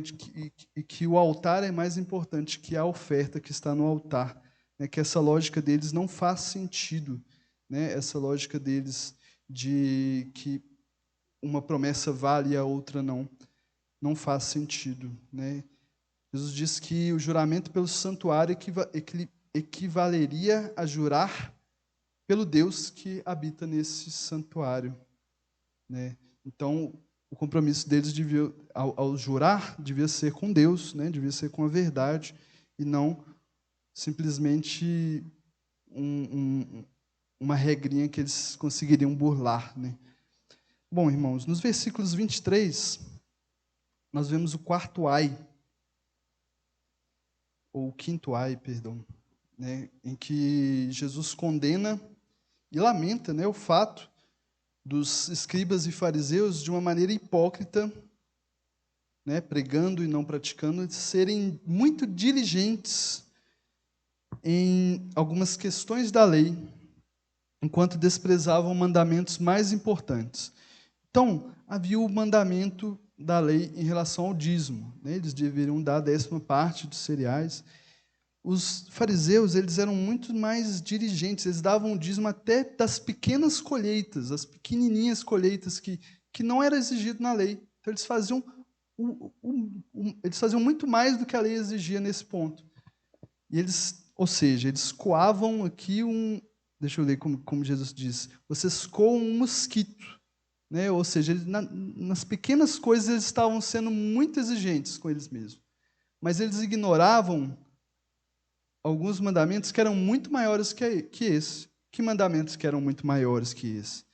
e que o altar é mais importante que a oferta que está no altar, né, que essa lógica deles não faz sentido, né, essa lógica deles de que uma promessa vale e a outra não faz sentido, né? Jesus diz que o juramento pelo santuário equivaleria a jurar pelo Deus que habita nesse santuário, né? Então, o compromisso deles ao jurar devia ser com Deus, né? Devia ser com a verdade e não simplesmente uma regrinha que eles conseguiriam burlar, né? Bom, irmãos, nos versículos 23, nós vemos o quarto ai, ou o quinto ai, perdão, né, em que Jesus condena e lamenta, né, o fato dos escribas e fariseus, de uma maneira hipócrita, né, pregando e não praticando, de serem muito diligentes em algumas questões da lei, enquanto desprezavam mandamentos mais importantes. Então, havia o mandamento da lei em relação ao dízimo, né? Eles deveriam dar a 10ª parte dos cereais. Os fariseus, eles eram muito mais diligentes, eles davam o dízimo até das pequenas colheitas, as pequenininhas colheitas que não era exigido na lei. Então, eles faziam muito mais do que a lei exigia nesse ponto. E ou seja, eles coavam aqui deixa eu ler como Jesus diz, vocês coam um mosquito, né? Ou seja, nas pequenas coisas eles estavam sendo muito exigentes com eles mesmos, mas eles ignoravam alguns mandamentos que eram muito maiores que esse. Que mandamentos que eram muito maiores que esse?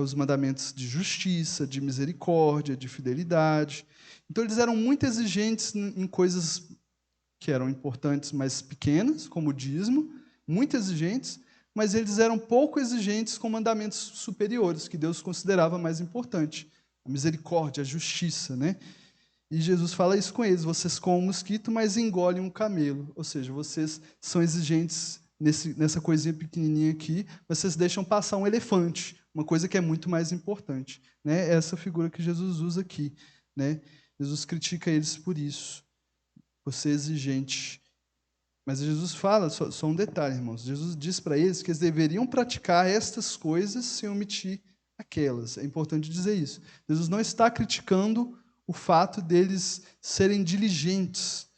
Os mandamentos de justiça, de misericórdia, de fidelidade. Então, eles eram muito exigentes em coisas que eram importantes, mas pequenas, como o dízimo, muito exigentes, mas eles eram pouco exigentes com mandamentos superiores, que Deus considerava mais importante. A misericórdia, a justiça, né? E Jesus fala isso com eles: vocês comem um mosquito, mas engolem um camelo. Ou seja, vocês são exigentes nessa coisinha pequenininha aqui, vocês deixam passar um elefante, uma coisa que é muito mais importante, né? Essa figura que Jesus usa aqui, né? Jesus critica eles por isso, por ser exigente. Mas Jesus fala, só um detalhe, irmãos, Jesus diz para eles que eles deveriam praticar estas coisas sem omitir aquelas. É importante dizer isso. Jesus não está criticando o fato deles serem diligentes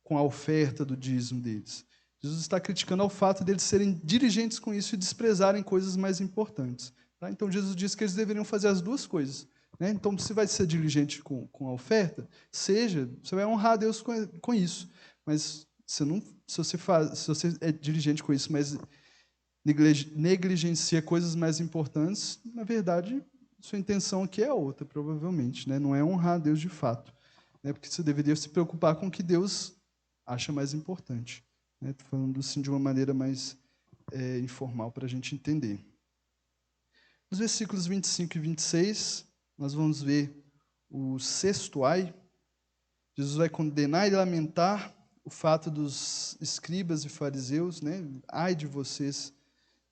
com a oferta do dízimo deles. Jesus está criticando ao fato deles serem diligentes com isso e desprezarem coisas mais importantes. Tá? Então, Jesus disse que eles deveriam fazer as duas coisas. Né? Então, se vai ser diligente com a oferta, seja, você vai honrar a Deus com isso. Mas se você é diligente com isso, mas negligencia coisas mais importantes, na verdade, sua intenção aqui é outra, provavelmente. Né? Não é honrar a Deus de fato. Né? Porque você deveria se preocupar com o que Deus acha mais importante. Estou falando assim de uma maneira mais informal para a gente entender. Nos versículos 25 e 26, nós vamos ver o sexto ai. Jesus vai condenar e lamentar o fato dos escribas e fariseus, né? Ai de vocês,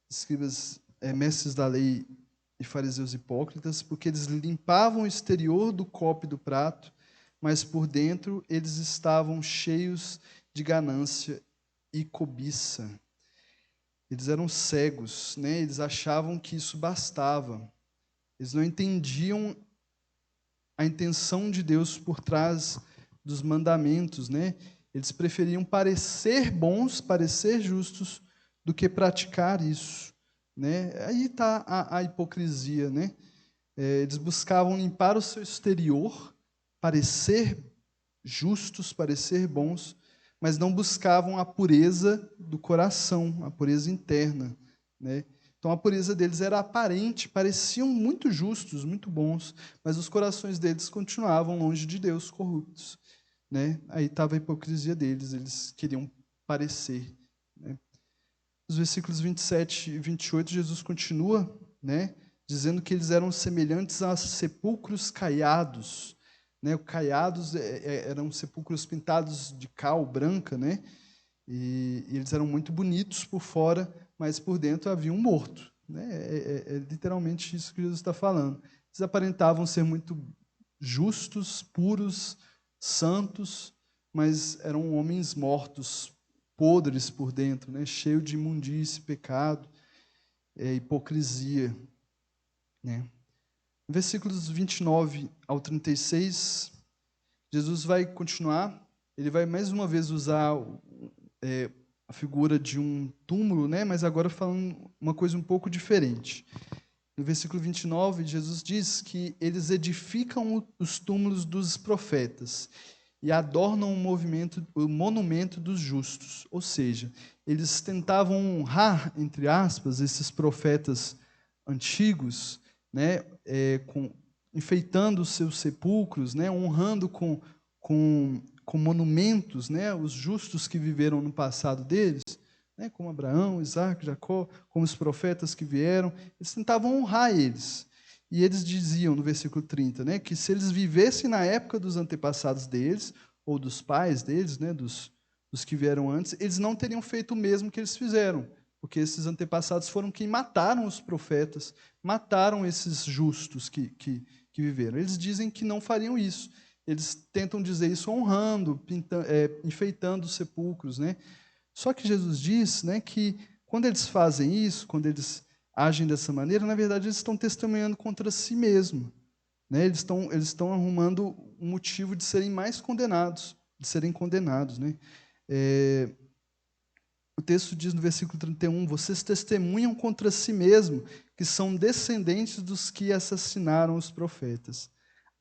escribas, mestres da lei e fariseus hipócritas, porque eles limpavam o exterior do copo e do prato, mas por dentro eles estavam cheios de ganância e cobiça. Eles eram cegos, né? Eles achavam que isso bastava. Eles não entendiam a intenção de Deus por trás dos mandamentos, né? Eles preferiam parecer bons, parecer justos, do que praticar isso, né? Aí está a hipocrisia, né? Eles buscavam limpar o seu exterior, parecer justos, parecer bons, mas não buscavam a pureza do coração, a pureza interna, né? Então a pureza deles era aparente, pareciam muito justos, muito bons, mas os corações deles continuavam longe de Deus, corruptos, né? Aí estava a hipocrisia deles, eles queriam parecer, né? Nos versículos 27 e 28, Jesus continua, né, dizendo que eles eram semelhantes a sepulcros caiados, né? Caiados eram sepulcros pintados de cal branca, né? E eles eram muito bonitos por fora, mas por dentro havia um morto, né? É literalmente isso que Jesus está falando. Eles aparentavam ser muito justos, puros, santos, mas eram homens mortos, podres por dentro, né? Cheio de imundície, pecado, hipocrisia, né? Versículos 29 ao 36, Jesus vai continuar, ele vai mais uma vez usar a figura de um túmulo, né? Mas agora falando uma coisa um pouco diferente. No versículo 29, Jesus diz que eles edificam os túmulos dos profetas e adornam o monumento dos justos. Ou seja, eles tentavam honrar, entre aspas, esses profetas antigos, né, enfeitando os seus sepulcros, né, honrando com monumentos, né, os justos que viveram no passado deles, né, como Abraão, Isaac, Jacó, como os profetas que vieram. Eles tentavam honrar eles. E eles diziam, no versículo 30, né, que se eles vivessem na época dos antepassados deles, ou dos pais deles, né, dos que vieram antes, eles não teriam feito o mesmo que eles fizeram, porque esses antepassados foram quem mataram os profetas, mataram esses justos que viveram. Eles dizem que não fariam isso. Eles tentam dizer isso honrando, enfeitando os sepulcros, né? Só que Jesus diz, né, que quando eles fazem isso, quando eles agem dessa maneira, na verdade eles estão testemunhando contra si mesmos, né? Eles estão arrumando um motivo de serem mais condenados, de serem condenados, né? O texto diz no versículo 31, vocês testemunham contra si mesmo que são descendentes dos que assassinaram os profetas.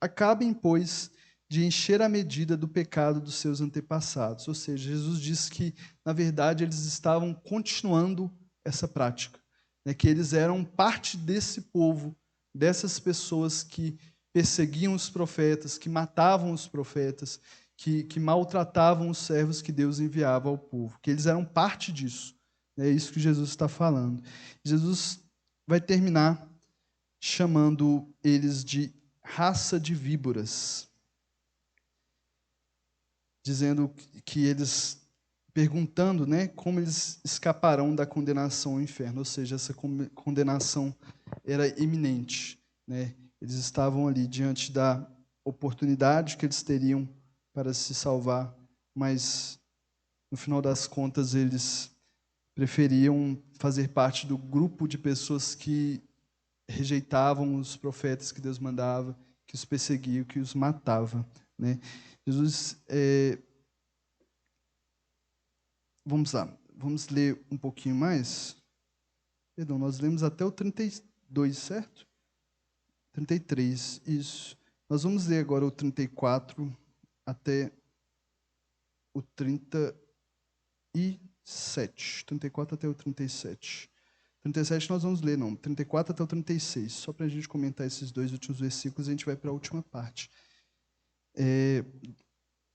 Acabem, pois, de encher a medida do pecado dos seus antepassados. Ou seja, Jesus diz que, na verdade, eles estavam continuando essa prática, né? Que eles eram parte desse povo, dessas pessoas que perseguiam os profetas, que matavam os profetas, que maltratavam os servos que Deus enviava ao povo, que eles eram parte disso. É isso que Jesus está falando. Jesus vai terminar chamando eles de raça de víboras, dizendo que eles, perguntando, né, como eles escaparão da condenação ao inferno, ou seja, essa condenação era iminente, né? Eles estavam ali diante da oportunidade que eles teriam para se salvar, mas no final das contas eles preferiam fazer parte do grupo de pessoas que rejeitavam os profetas que Deus mandava, que os perseguiam, que os matava, né? Jesus, vamos lá, vamos ler um pouquinho mais. Perdão, nós lemos até o 32, certo? 33, isso. Nós vamos ler agora o 34 até o 37. 34 até o 37. 37 nós vamos ler, não. 34 até o 36. Só para a gente comentar esses dois últimos versículos, a gente vai para a última parte.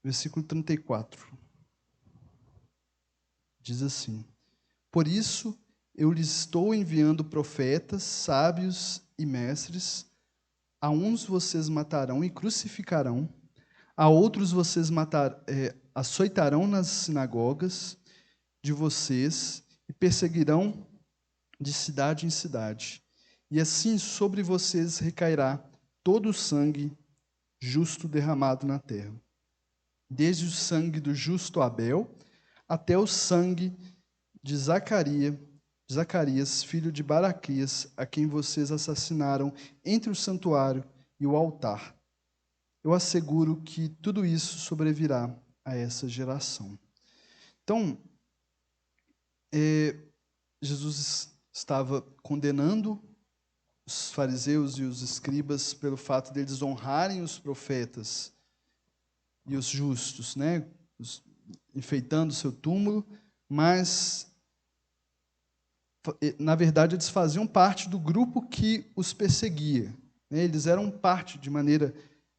Versículo 34. Diz assim: Por isso eu lhes estou enviando profetas, sábios e mestres. A uns vocês matarão e crucificarão, a outros vocês açoitarão nas sinagogas de vocês e perseguirão de cidade em cidade. E assim sobre vocês recairá todo o sangue justo derramado na terra, desde o sangue do justo Abel até o sangue de Zacarias, filho de Baraquias, a quem vocês assassinaram entre o santuário e o altar. Eu asseguro que tudo isso sobrevirá a essa geração. Então, Jesus estava condenando os fariseus e os escribas pelo fato de eles honrarem os profetas e os justos, né? Enfeitando o seu túmulo, mas na verdade, eles faziam parte do grupo que os perseguia. Eles eram parte,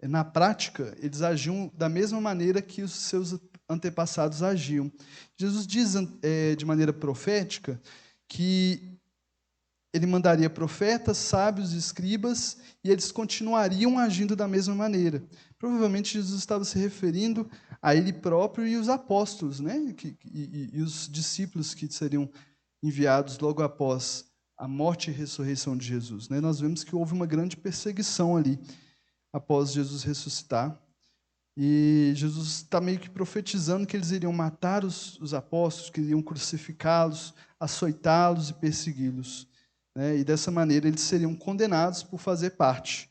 na prática, eles agiam da mesma maneira que os seus antepassados agiam. Jesus diz, de maneira profética, que ele mandaria profetas, sábios e escribas, e eles continuariam agindo da mesma maneira. Provavelmente, Jesus estava se referindo a ele próprio e os apóstolos, né? E os discípulos que seriam enviados logo após a morte e ressurreição de Jesus. Nós vemos que houve uma grande perseguição ali, após Jesus ressuscitar. E Jesus está meio que profetizando que eles iriam matar os apóstolos, que iriam crucificá-los, açoitá-los e persegui-los. E dessa maneira eles seriam condenados por fazer parte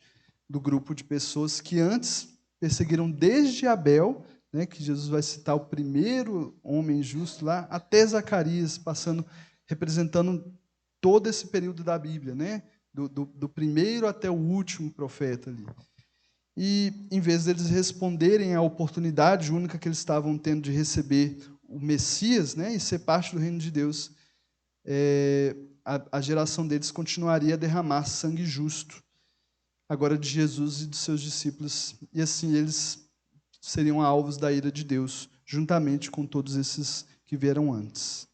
do grupo de pessoas que antes perseguiram desde Abel, que Jesus vai citar o primeiro homem justo lá, até Zacarias, representando todo esse período da Bíblia, do primeiro até o último profeta ali. E, em vez deles responderem à oportunidade única que eles estavam tendo de receber o Messias, e ser parte do reino de Deus, a geração deles continuaria a derramar sangue justo, agora de Jesus e dos seus discípulos, e assim eles seriam alvos da ira de Deus, juntamente com todos esses que vieram antes.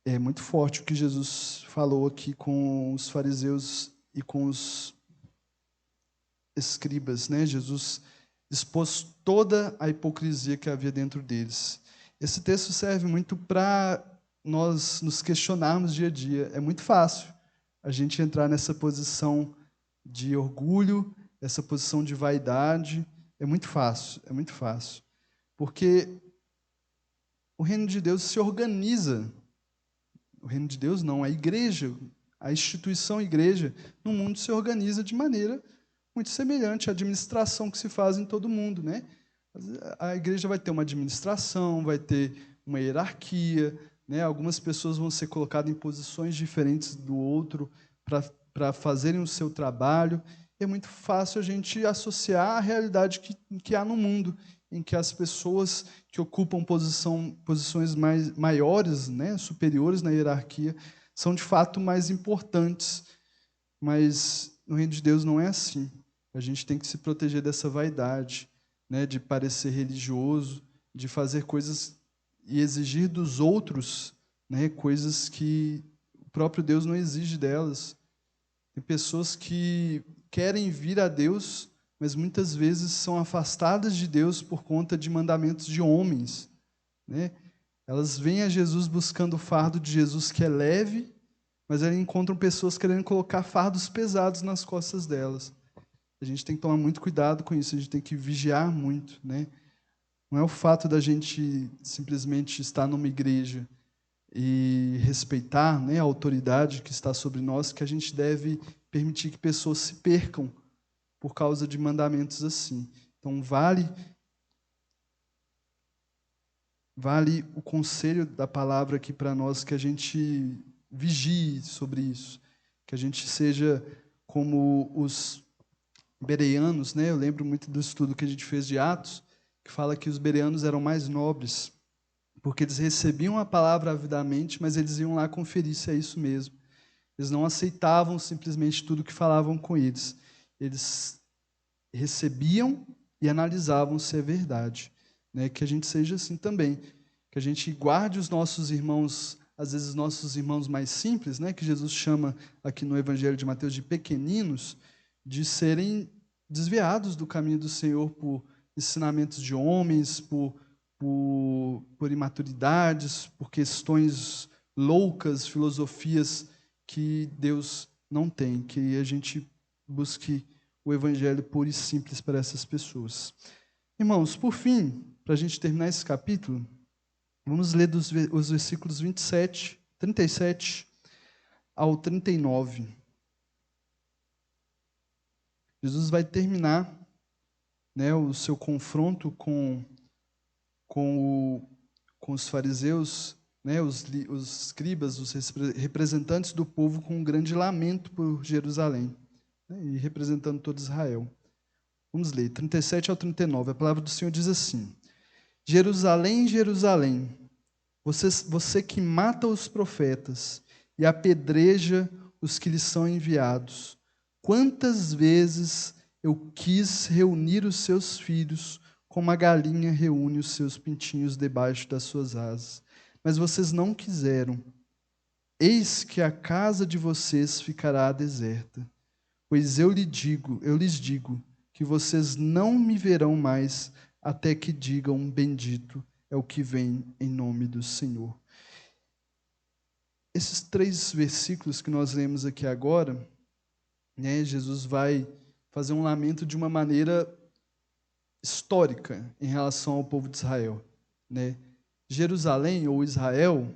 É muito forte o que Jesus falou aqui com os fariseus e com os escribas, Jesus expôs toda a hipocrisia que havia dentro deles. Esse texto serve muito para nós nos questionarmos dia a dia. É muito fácil a gente entrar nessa posição de orgulho, essa posição de vaidade. É muito fácil. Porque o reino de Deus se organiza. O reino de Deus não, a igreja, a instituição igreja, no mundo se organiza de maneira muito semelhante à administração que se faz em todo mundo, A igreja vai ter uma administração, vai ter uma hierarquia, Algumas pessoas vão ser colocadas em posições diferentes do outro para fazerem o seu trabalho. É muito fácil a gente associar a realidade que há no mundo, em que as pessoas que ocupam posições maiores, superiores na hierarquia, são de fato mais importantes. Mas no reino de Deus não é assim. A gente tem que se proteger dessa vaidade, de parecer religioso, de fazer coisas e exigir dos outros, coisas que o próprio Deus não exige delas. Tem pessoas que querem vir a Deus, mas muitas vezes são afastadas de Deus por conta de mandamentos de homens. Elas vêm a Jesus buscando o fardo de Jesus, que é leve, mas elas encontram pessoas querendo colocar fardos pesados nas costas delas. A gente tem que tomar muito cuidado com isso, a gente tem que vigiar muito. Não é o fato da gente simplesmente estar numa igreja e respeitar a autoridade que está sobre nós, que a gente deve permitir que pessoas se percam por causa de mandamentos assim. Então, vale vale o conselho da palavra aqui para nós, que a gente vigie sobre isso, que a gente seja como os bereanos, né? Eu lembro muito do estudo que a gente fez de Atos, que fala que os bereanos eram mais nobres, porque eles recebiam a palavra avidamente, mas eles iam lá conferir se é isso mesmo. Eles não aceitavam simplesmente tudo que falavam com eles. Eles recebiam e analisavam se é verdade. Né? Que a gente seja assim também. Que a gente guarde os nossos irmãos, às vezes nossos irmãos mais simples, né? Que Jesus chama aqui no Evangelho de Mateus de pequeninos, de serem desviados do caminho do Senhor por ensinamentos de homens, por imaturidades, por questões loucas, filosofias que Deus não tem, que a gente busque o evangelho puro e simples para essas pessoas. Irmãos, por fim, para a gente terminar esse capítulo, vamos ler os versículos 37 ao 39. Jesus vai terminar, né, o seu confronto com os fariseus, né, os escribas, os representantes do povo, com um grande lamento por Jerusalém, né, e representando todo Israel. Vamos ler, 37 ao 39. A palavra do Senhor diz assim: Jerusalém, Jerusalém, você que mata os profetas e apedreja os que lhes são enviados, quantas vezes eu quis reunir os seus filhos, como a galinha reúne os seus pintinhos debaixo das suas asas, mas vocês não quiseram. Eis que a casa de vocês ficará deserta, pois eu lhes digo, que vocês não me verão mais, até que digam: bendito é o que vem em nome do Senhor. Esses 3 versículos que nós lemos aqui agora, né, Jesus vai fazer um lamento de uma maneira histórica em relação ao povo de Israel. Né? Jerusalém, ou Israel,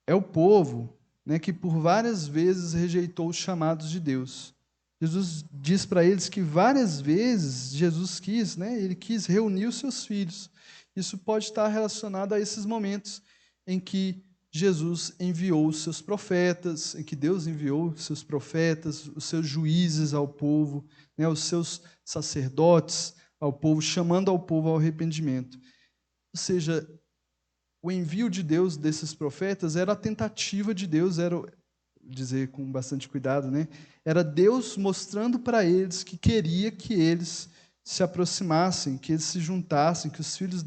é o povo, né, que por várias vezes rejeitou os chamados de Deus. Jesus diz para eles que várias vezes Jesus quis, né, ele quis reunir os seus filhos. Isso pode estar relacionado a esses momentos em que Jesus enviou os seus profetas, em que Deus enviou os seus profetas, os seus juízes ao povo, né, os seus sacerdotes ao povo, chamando ao povo ao arrependimento. Ou seja, o envio de Deus desses profetas era a tentativa de Deus, era, dizer com bastante cuidado, né? Era Deus mostrando para eles que queria que eles se aproximassem, que eles se juntassem, que os filhos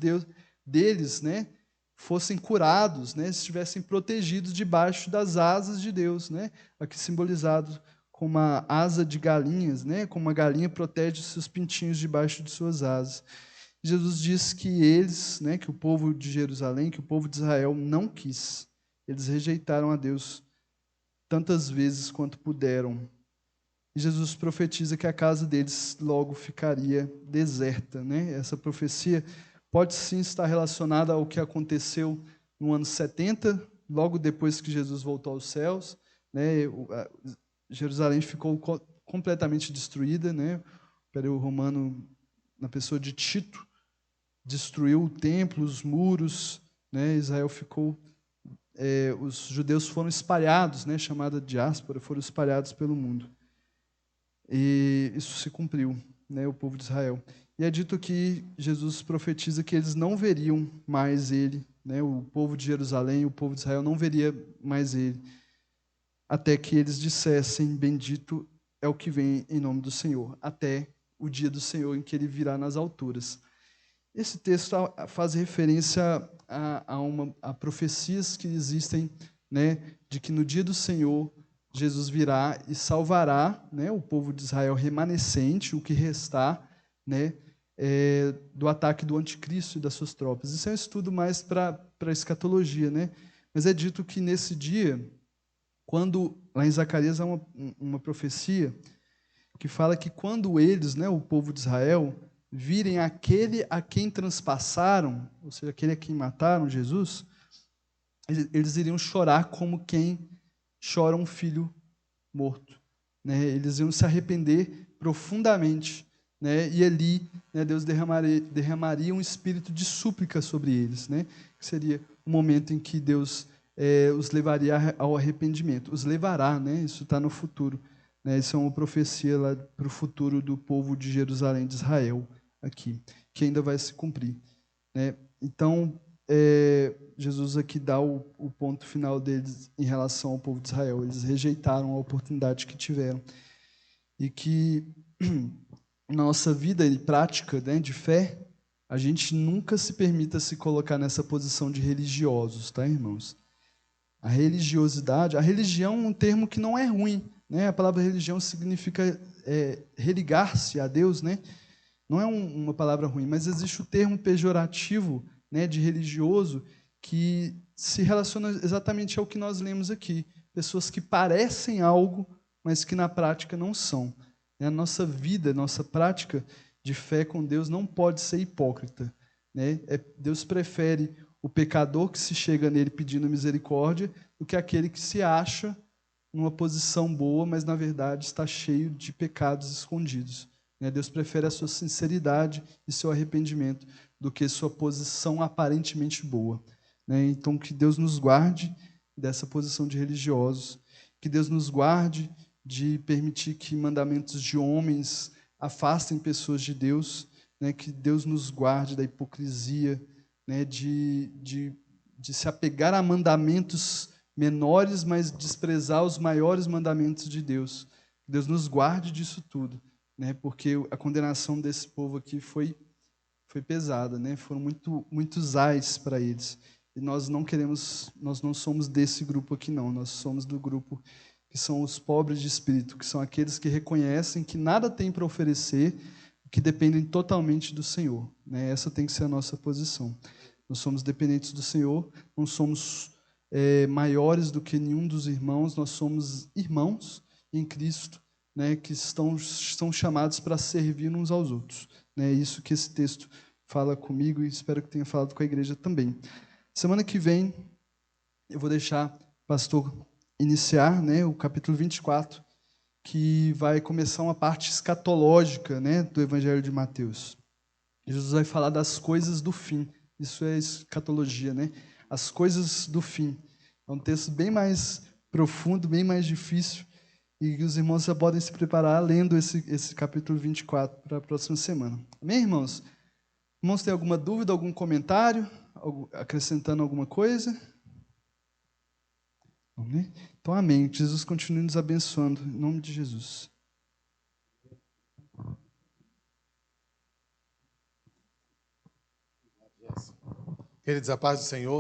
deles, né, fossem curados, né, estivessem protegidos debaixo das asas de Deus, né? Aqui simbolizado com uma asa de galinhas, né? Como uma galinha protege os seus pintinhos debaixo de suas asas. Jesus diz que eles, né, que o povo de Jerusalém, que o povo de Israel não quis. Eles rejeitaram a Deus tantas vezes quanto puderam. E Jesus profetiza que a casa deles logo ficaria deserta, né? Essa profecia pode sim estar relacionada ao que aconteceu no ano 70, logo depois que Jesus voltou aos céus, né? Jerusalém ficou completamente destruída, né? O Império Romano, na pessoa de Tito, destruiu o templo, os muros, né? Israel ficou, os judeus foram espalhados, né? Chamada diáspora, foram espalhados pelo mundo. E isso se cumpriu, né? O povo de Israel. E é dito que Jesus profetiza que eles não veriam mais ele, né? O povo de Jerusalém, o povo de Israel não veria mais ele, até que eles dissessem: bendito é o que vem em nome do Senhor, até o dia do Senhor em que ele virá nas alturas. Esse texto faz referência a profecias que existem, né, de que no dia do Senhor Jesus virá e salvará, né, o povo de Israel remanescente, o que restar, né, do ataque do anticristo e das suas tropas. Isso é um estudo mais para a escatologia, né? Mas é dito que nesse dia, quando lá em Zacarias há uma profecia que fala que quando eles, né, o povo de Israel, virem aquele a quem transpassaram, ou seja, aquele a quem mataram, Jesus, eles iriam chorar como quem chora um filho morto. Né? Eles iam se arrepender profundamente, né? E ali, né, Deus derramaria um espírito de súplica sobre eles, né? Que seria o momento em que Deus os levaria ao arrependimento. Os levará, né? Isso está no futuro, né? Isso é uma profecia lá para o futuro do povo de Jerusalém, de Israel, aqui, que ainda vai se cumprir, né? Então, Jesus aqui dá o ponto final deles em relação ao povo de Israel. Eles rejeitaram a oportunidade que tiveram. E que na nossa vida e prática, né, de fé, a gente nunca se permita se colocar nessa posição de religiosos, tá, irmãos? A religiosidade, a religião é um termo que não é ruim, né? A palavra religião significa religar-se a Deus, né? Não é uma palavra ruim, mas existe o termo pejorativo, né, de religioso, que se relaciona exatamente ao que nós lemos aqui. Pessoas que parecem algo, mas que na prática não são. A nossa vida, nossa prática de fé com Deus não pode ser hipócrita, né? Deus prefere o pecador que se chega nele pedindo misericórdia do que aquele que se acha numa posição boa, mas na verdade está cheio de pecados escondidos. Deus prefere a sua sinceridade e seu arrependimento do que sua posição aparentemente boa. Então, que Deus nos guarde dessa posição de religiosos, que Deus nos guarde de permitir que mandamentos de homens afastem pessoas de Deus, que Deus nos guarde da hipocrisia, de se apegar a mandamentos menores, mas desprezar os maiores mandamentos de Deus. Que Deus nos guarde disso tudo, porque a condenação desse povo aqui foi pesada, foram muitos ais para eles. E nós não somos desse grupo aqui não, nós somos do grupo que são os pobres de espírito, que são aqueles que reconhecem que nada tem para oferecer, que dependem totalmente do Senhor. Essa tem que ser a nossa posição. Nós somos dependentes do Senhor, não somos maiores do que nenhum dos irmãos, nós somos irmãos em Cristo, que estão chamados para servir uns aos outros. É isso que esse texto fala comigo e espero que tenha falado com a igreja também. Semana que vem eu vou deixar o pastor iniciar, o capítulo 24, que vai começar uma parte escatológica, do Evangelho de Mateus. Jesus vai falar das coisas do fim. Isso é escatologia, as coisas do fim. É um texto bem mais profundo, bem mais difícil, e os irmãos já podem se preparar lendo esse capítulo 24 para a próxima semana. Amém, irmãos? Irmãos, tem alguma dúvida, algum comentário? Acrescentando alguma coisa? Amém? Então, amém. Que Jesus continue nos abençoando. Em nome de Jesus. Queridos, a paz do Senhor.